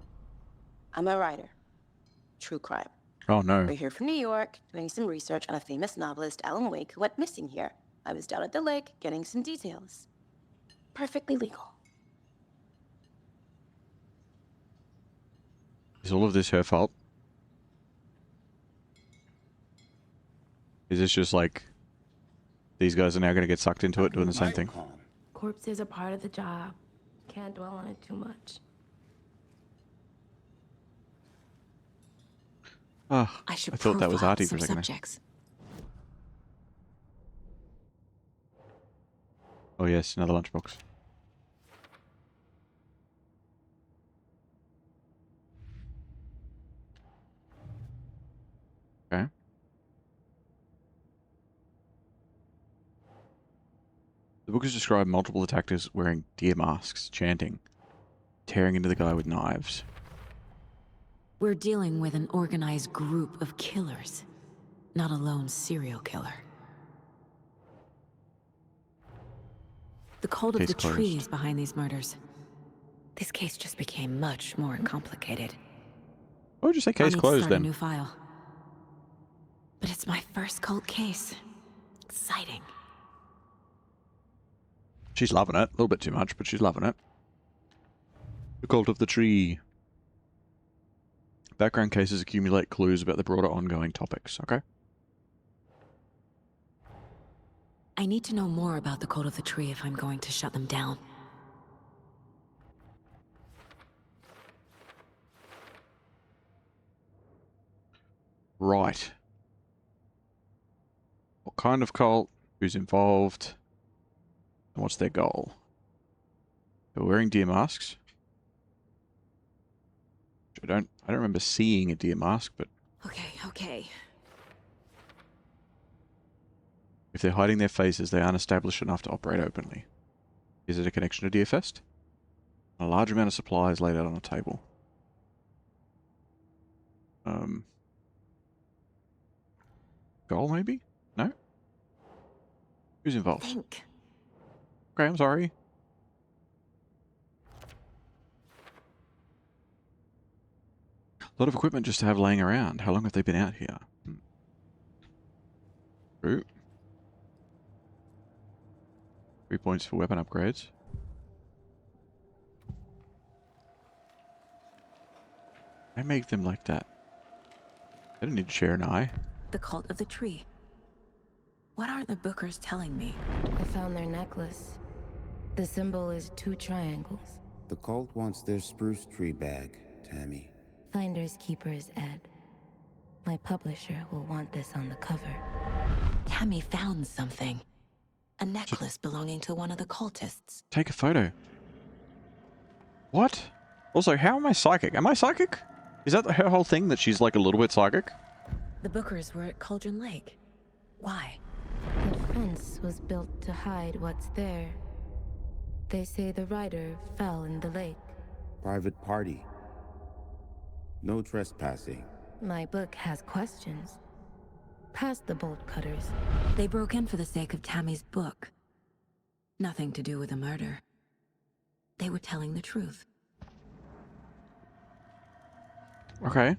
I'm a writer. True crime. Oh, no. We're here from New York, doing some research on a famous novelist, Alan Wake, who went missing here. I was down at the lake, getting some details. Perfectly legal. Is all of this her fault? Is this just like these guys are now going to get sucked into it doing the same thing? Corpses are part of the job. Can't dwell on it too much. Oh, I should I thought that was profile Artie for a some second. subjects. Oh yes, another lunchbox. Okay. The book has described multiple attackers wearing deer masks, chanting, tearing into the guy with knives. We're dealing with an organized group of killers, not a lone serial killer. The cult of Case the closed. tree is behind these murders. This case just became much more complicated. Why would you say I'll case need to closed start a then? new file. But it's my first cult case. Exciting. She's loving it. A little bit too much, but she's loving it. The cult of the tree. Background cases accumulate clues about the broader ongoing topics, okay? I need to know more about the cult of the tree if I'm going to shut them down. Right. What kind of cult? Who's involved? And what's their goal? They're wearing deer masks. I don't remember seeing a deer mask, but Okay. if they're hiding their faces, they aren't established enough to operate openly. Is it a connection to Deerfest? A large amount of supplies laid out on a table. Goal, maybe? No? Who's involved? Think. Okay, I'm sorry. A lot of equipment just to have laying around. How long have they been out here? True. 3 points for weapon upgrades. I make them like that. I don't need to share an eye. The cult of the tree. What are the bookers telling me? I found their necklace. The symbol is 2 triangles. The cult wants their spruce tree bag, Tammy. Finders keepers, Ed. My publisher will want this on the cover. Tammy found something. A necklace belonging to one of the cultists. Take a photo. What? Also, how am I psychic? Am I psychic? Is that her whole thing, that she's like a little bit psychic? The bookers were at Cauldron Lake. Why? The fence was built to hide what's there. They say the rider fell in the lake. Private party. No trespassing. My book has questions. Past the bolt cutters. They broke in for the sake of Tammy's book. Nothing to do with the murder. They were telling the truth. Okay.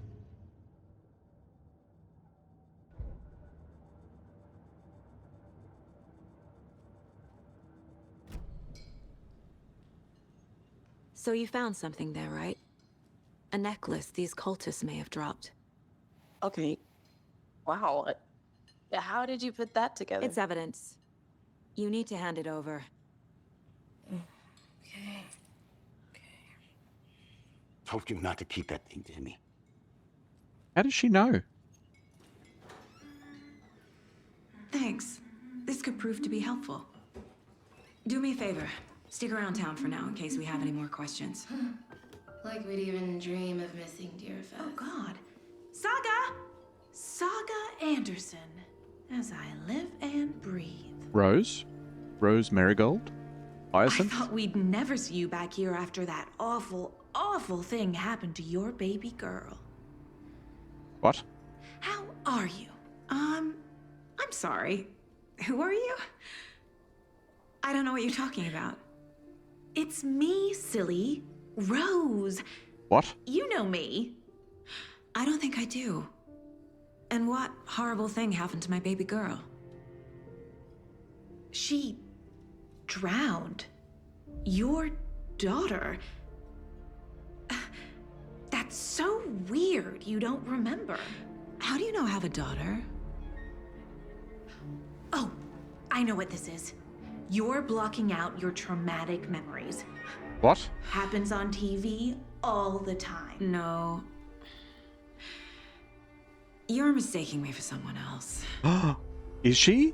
So you found something there, right? A necklace these cultists may have dropped. Okay. Wow. How did you put that together? It's evidence. You need to hand it over. Okay. Told you not to keep that thing to me. How does she know? Thanks. This could prove to be helpful. Do me a favor. Stick around town for now in case we have any more questions. Like we'd even dream of missing Deerfest. Oh, God. Saga! Saga Anderson. As I live and breathe. Rose? Rose Marigold? Hyacinth? I thought we'd never see you back here after that awful, awful thing happened to your baby girl. What? How are you? I'm sorry. Who are you? I don't know what you're talking about. It's me, silly. Rose. What? You know me. I don't think I do. And what horrible thing happened to my baby girl? She drowned. Your daughter. That's so weird you don't remember. How do you know I have a daughter? Oh, I know what this is. You're blocking out your traumatic memories. What? Happens on TV all the time. No. You're mistaking me for someone else. Is she?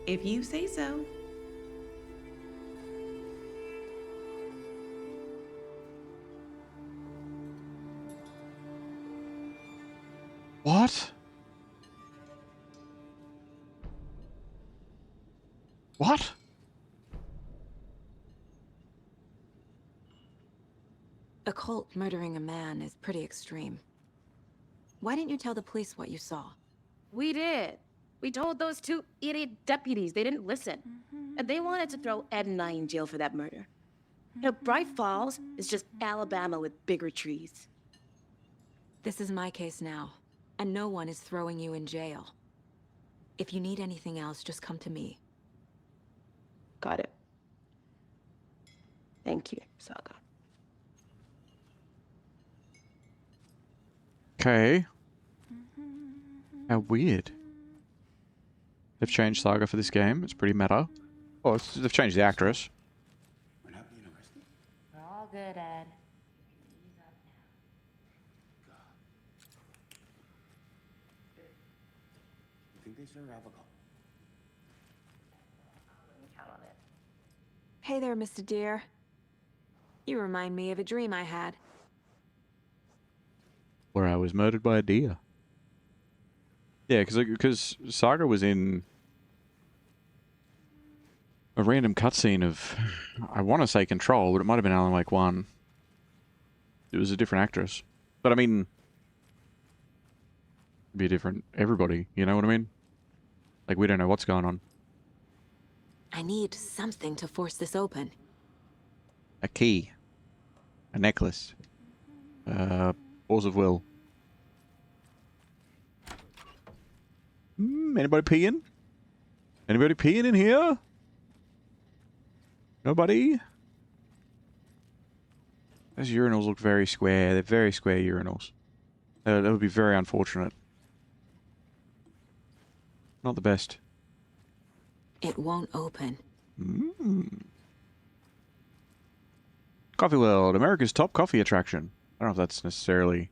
If you say so. What? What? A cult murdering a man is pretty extreme. Why didn't you tell the police what you saw? We did. We told those two idiot deputies. They didn't listen. And they wanted to throw Ed and I in jail for that murder. You know, Bright Falls is just Alabama with bigger trees. This is my case now, and no one is throwing you in jail. If you need anything else, just come to me. Got it. Thank you, Saga. Okay. How weird. They've changed Saga for this game. It's pretty meta. Oh, they've changed the actress. We're all good, Ed. You think they serve alcohol? Count on it. Hey there, Mr. Deer. You remind me of a dream I had. Where I was murdered by a deer. Yeah, because Saga was in a random cutscene of, I want to say Control, but it might have been Alan Wake 1. It was a different actress. But I mean, it'd be a different everybody, you know what I mean? Like, we don't know what's going on. I need something to force this open. A key. A necklace. Force of will. Anybody peeing? Anybody peeing in here? Nobody? Those urinals look very square. They're very square urinals. That would be very unfortunate. Not the best. It won't open. Coffee World, America's top coffee attraction. I don't know if that's necessarily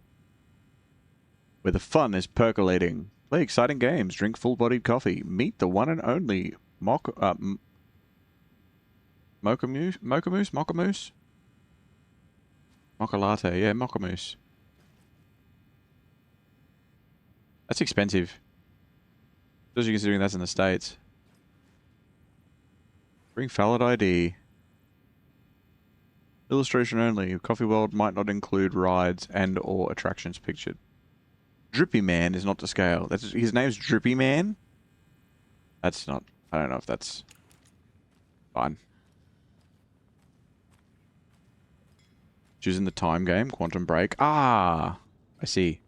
where the fun is percolating. Play exciting games, drink full-bodied coffee, meet the one and only Mocha Mousse? Mocha Latte, yeah, Mocha Mousse. That's expensive. Especially considering that's in the States. Bring valid ID. Illustration only. Coffee World might not include rides and or attractions pictured. Drippy Man is not to scale. That's his name's Drippy Man? That's not... I don't know if that's... fine. Choosing the time game, Quantum Break. Ah! I see.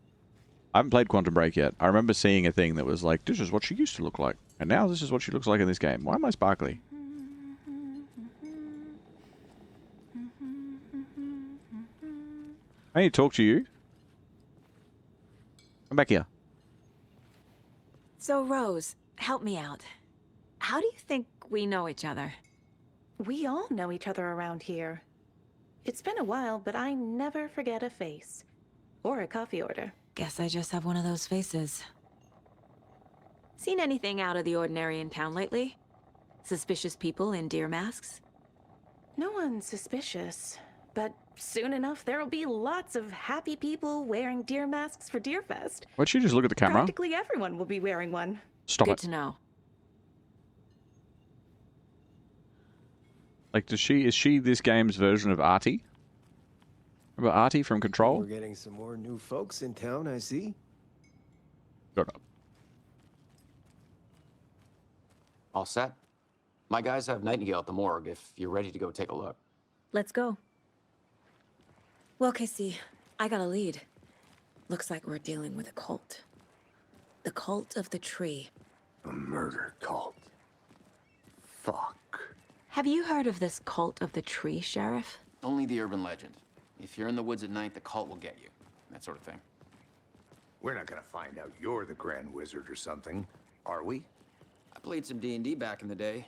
I haven't played Quantum Break yet. I remember seeing a thing that was like, this is what she used to look like. And now this is what she looks like in this game. Why am I sparkly? I need to talk to you. Come back here. So, Rose, help me out. How do you think we know each other? We all know each other around here. It's been a while, but I never forget a face. Or a coffee order. Guess I just have one of those faces. Seen anything out of the ordinary in town lately? Suspicious people in deer masks? No one's suspicious. But soon enough, there'll be lots of happy people wearing deer masks for Deerfest. Why'd you just look at the camera? Practically everyone will be wearing one. Stop it. Good to know. Like, is she this game's version of Artie? Remember Artie from Control? We're getting some more new folks in town, I see. Shut up. All set? My guys have Nightingale at the morgue if you're ready to go take a look. Let's go. Well, Casey, I got a lead. Looks like we're dealing with a cult. The cult of the tree. A murder cult. Fuck. Have you heard of this cult of the tree, Sheriff? Only the urban legend. If you're in the woods at night, the cult will get you. That sort of thing. We're not gonna find out you're the Grand Wizard or something, are we? I played some D&D back in the day.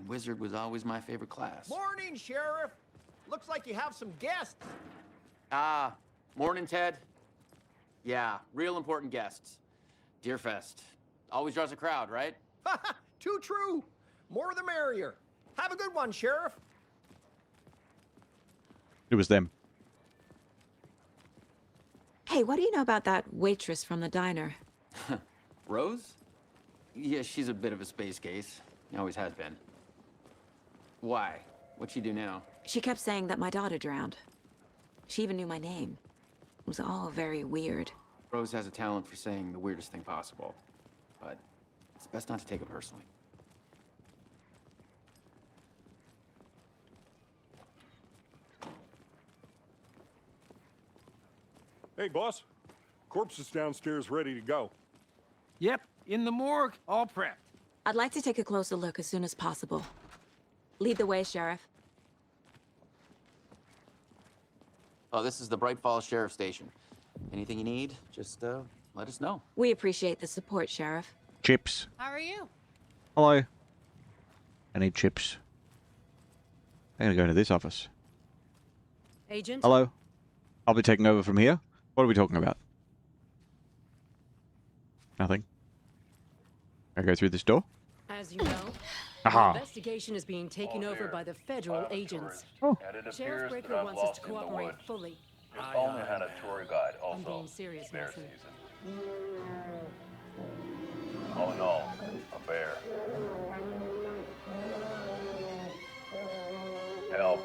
Wizard was always my favorite class. Morning, Sheriff. Looks like you have some guests. Morning, Ted. Yeah, real important guests. Deerfest. Always draws a crowd, right? Too true. More the merrier. Have a good one, Sheriff. It was them. Hey, what do you know about that waitress from the diner? Rose? Yeah, she's a bit of a space case. Always has been. Why? What'd she do now? She kept saying that my daughter drowned. She even knew my name. It was all very weird. Rose has a talent for saying the weirdest thing possible. But it's best not to take it personally. Hey, boss. Corpse is downstairs ready to go. Yep, in the morgue, all prepped. I'd like to take a closer look as soon as possible. Lead the way, Sheriff. Oh, this is the Bright Falls Sheriff Station. Anything you need, just let us know. We appreciate the support, Sheriff. Chips. How are you? Hello. I need chips. I'm gonna go into this office. Agent? Hello. I'll be taking over from here. What are we talking about? Nothing. I go through this door? As you know, Aha. the investigation is being taken over by the federal agents. Oh. And it Sheriff appears that Breaker I'm wants us lost to in the cooperate woods. fully. If only had a tour guide I'm being also. serious, Bear Mason. season. All in all, a bear. Help.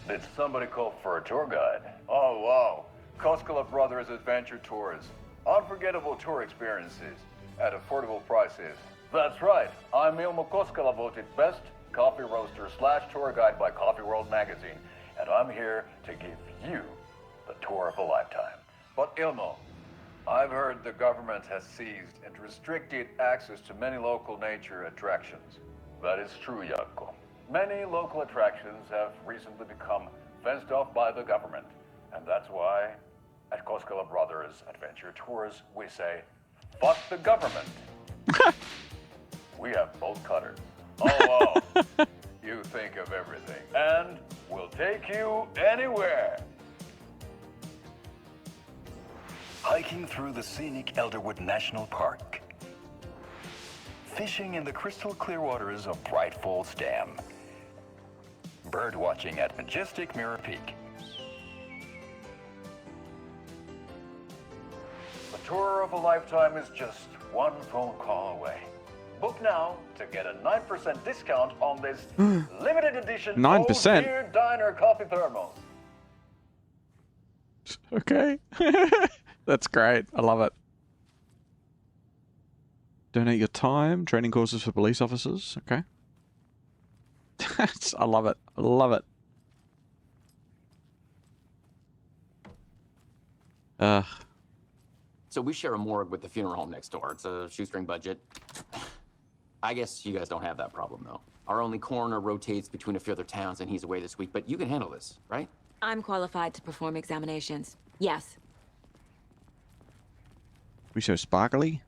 Did somebody call for a tour guide? Oh, wow. Koskela Brothers Adventure Tours. Unforgettable tour experiences at affordable prices. That's right. I'm Ilmo Koskela, voted best coffee roaster / tour guide by Coffee World magazine. And I'm here to give you the tour of a lifetime. But Ilmo, I've heard the government has seized and restricted access to many local nature attractions. That is true, Jaakko. Many local attractions have recently become fenced off by the government. And that's why, at Koskela Brothers Adventure Tours, we say, fuck the government. We have both cutters. Oh, wow. You think of everything. And we'll take you anywhere. Hiking through the scenic Elderwood National Park. Fishing in the crystal clear waters of Bright Falls Dam. Bird watching at majestic Mirror Peak. The tour of a lifetime is just one phone call away. Book now to get a 9% discount on this limited edition 9%? Old Deer Diner coffee thermos. Okay. That's great. I love it. Donate your time. Training courses for police officers. Okay. I love it. I love it. So we share a morgue with the funeral home next door. It's a shoestring budget. I guess you guys don't have that problem, though. Our only coroner rotates between a few other towns, and he's away this week. But you can handle this, right? I'm qualified to perform examinations. Yes. We so sparkly.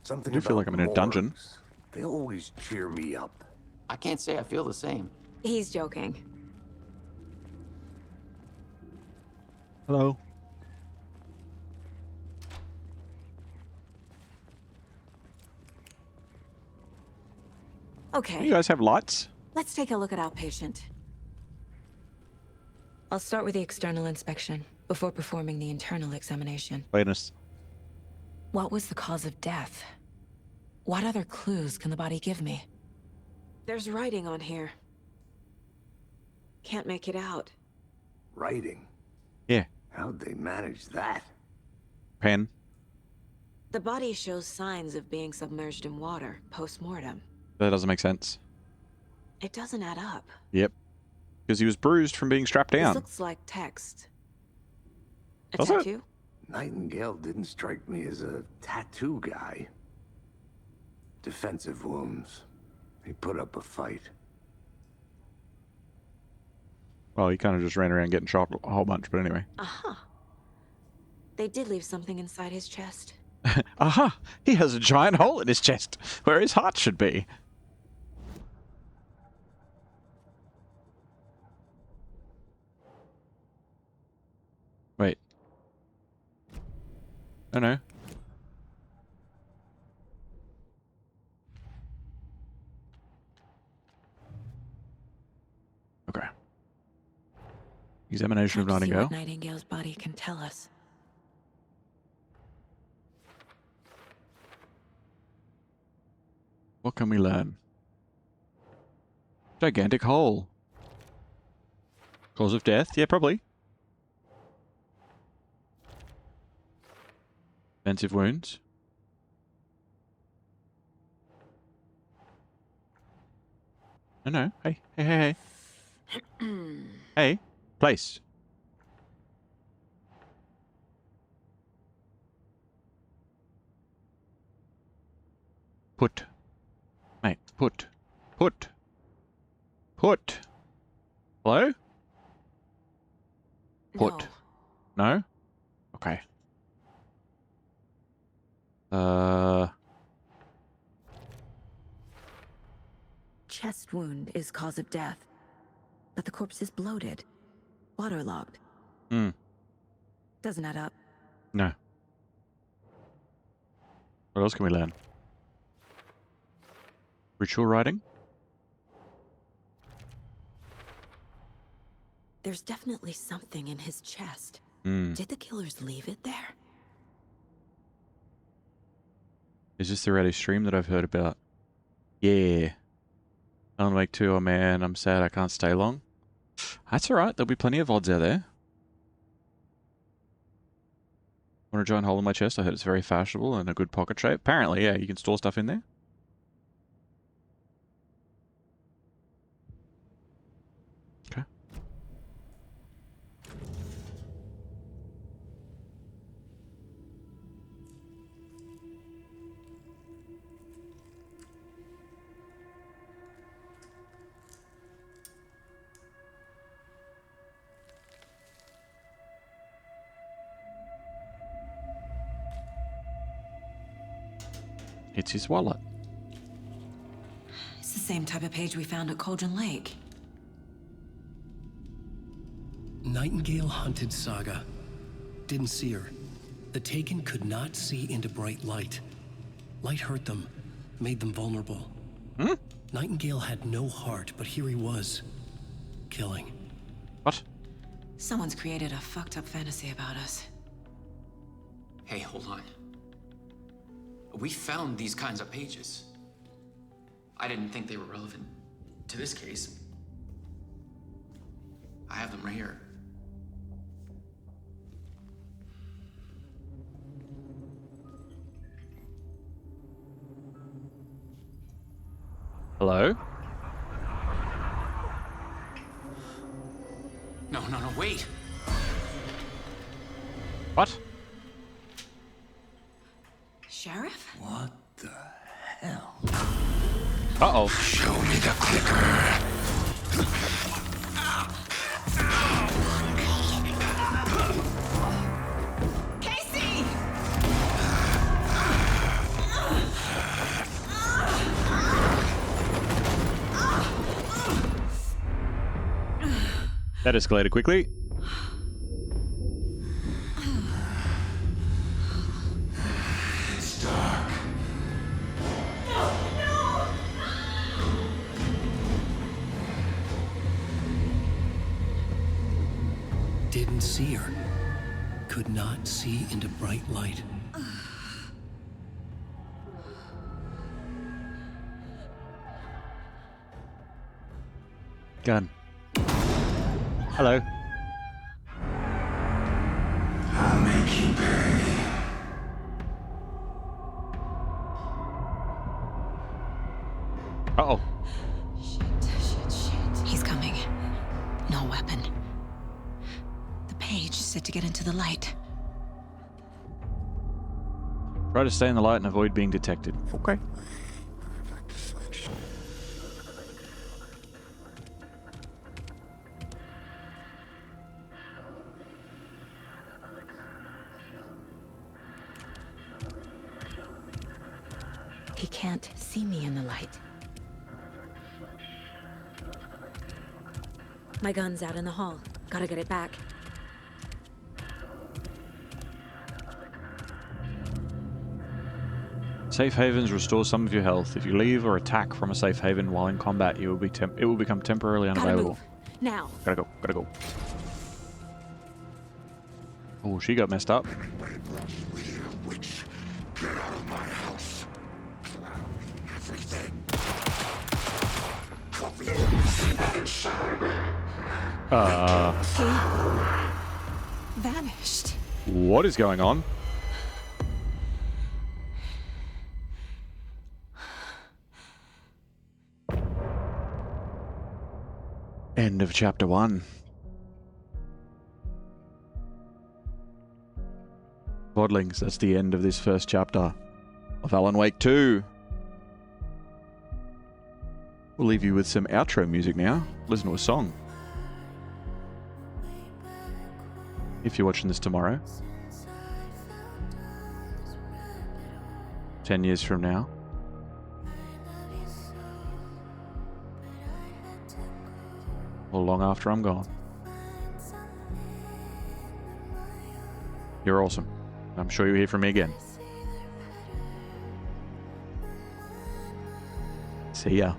Something I do feel like about I'm in a dungeon. morgues. They always cheer me up. I can't say I feel the same. He's joking. Hello. Okay. You guys have lights? Let's take a look at our patient. I'll start with the external inspection before performing the internal examination. Witness. What was the cause of death? What other clues can the body give me? There's writing on here. Can't make it out. Writing? Yeah. How'd they manage that? Pen. The body shows signs of being submerged in water post-mortem. That doesn't make sense. It doesn't add up. Yep. Because he was bruised from being strapped down. This looks like text. A Does it? tattoo? Nightingale didn't strike me as a tattoo guy. Defensive wounds. He put up a fight. Well, he kind of just ran around getting shot a whole bunch, but anyway. Aha. They did leave something inside his chest. Aha! He has a giant hole in his chest, where his heart should be. Wait. Oh no. Okay. Examination of Time to see Nightingale. what Nightingale's body can tell us. What can we learn? Gigantic hole. Cause of death? Yeah, probably. Defensive wounds. No, no. Hey, hey, hey, hey. Hey, place. Put. Mate, put. Put. Put. Hello? Put. No? Okay. Chest wound is cause of death. But the corpse is bloated. Waterlogged. Hmm. Doesn't add up. No. What else can we learn? Ritual writing? There's definitely something in his chest. Hmm. Did the killers leave it there? Is this the Ready stream that I've heard about? Yeah. Alan Wake 2, oh man, I'm sad I can't stay long. That's alright, there'll be plenty of VODs out there. Want a giant hole in my chest? I heard it's very fashionable and a good pocket shape. Apparently, yeah, you can store stuff in there. Okay. It's his wallet. It's the same type of page we found at Cauldron Lake. Nightingale hunted Saga. Didn't see her. The Taken could not see into bright light. Light hurt them, made them vulnerable. Hmm? Nightingale had no heart, but here he was, killing. What? Someone's created a fucked up fantasy about us. Hey, hold on. We found these kinds of pages. I didn't think they were relevant to this case. I have them right here. Hello? No, wait! What? Uh-oh. Show me the clicker. Casey! That escalated quickly. It's dark. Didn't see her. Could not see into bright light. Gun. Hello. I'll make you pay. Uh-oh. He's coming. No weapon. The page said to get into the light. Try to stay in the light and avoid being detected. Okay. He can't see me in the light. My gun's out in the hall. Gotta get it back. Safe havens restore some of your health. If you leave or attack from a safe haven while in combat, it will become temporarily unavailable. Now. Gotta go. Gotta go. Oh, she got messed up. Witch, get out of my house. Everything. Cover everything inside. He vanished. What is going on? End of chapter 1. Bodlings, that's the end of this first chapter of Alan Wake 2. We'll leave you with some outro music now. Listen to a song. If you're watching this tomorrow, 10 years from now, or long after I'm gone. You're awesome. I'm sure you'll hear from me again. See ya.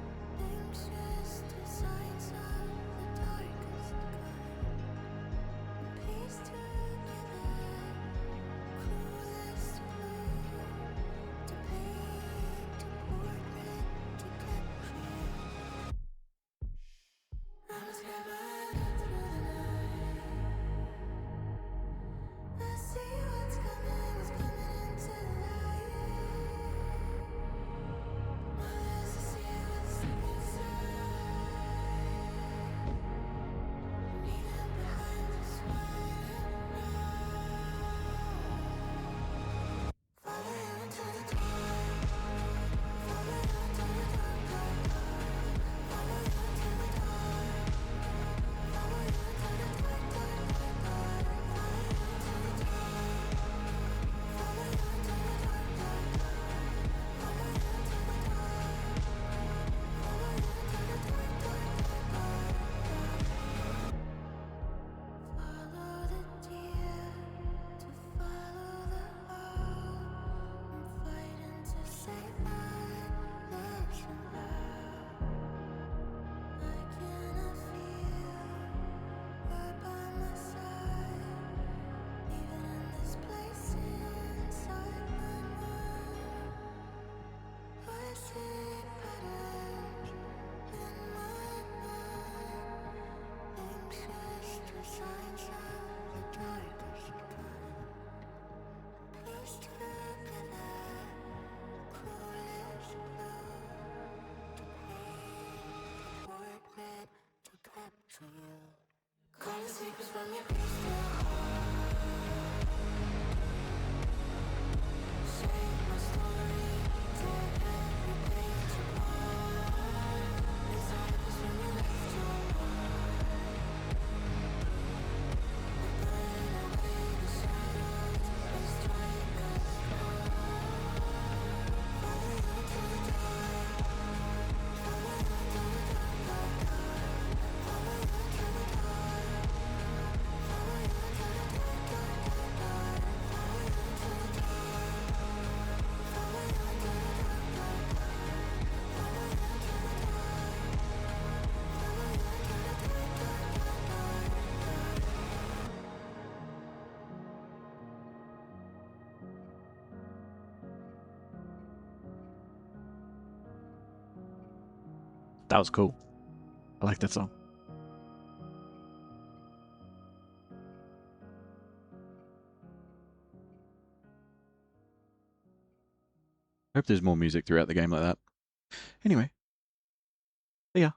That was cool. I like that song. Hope there's more music throughout the game like that. Anyway. See ya.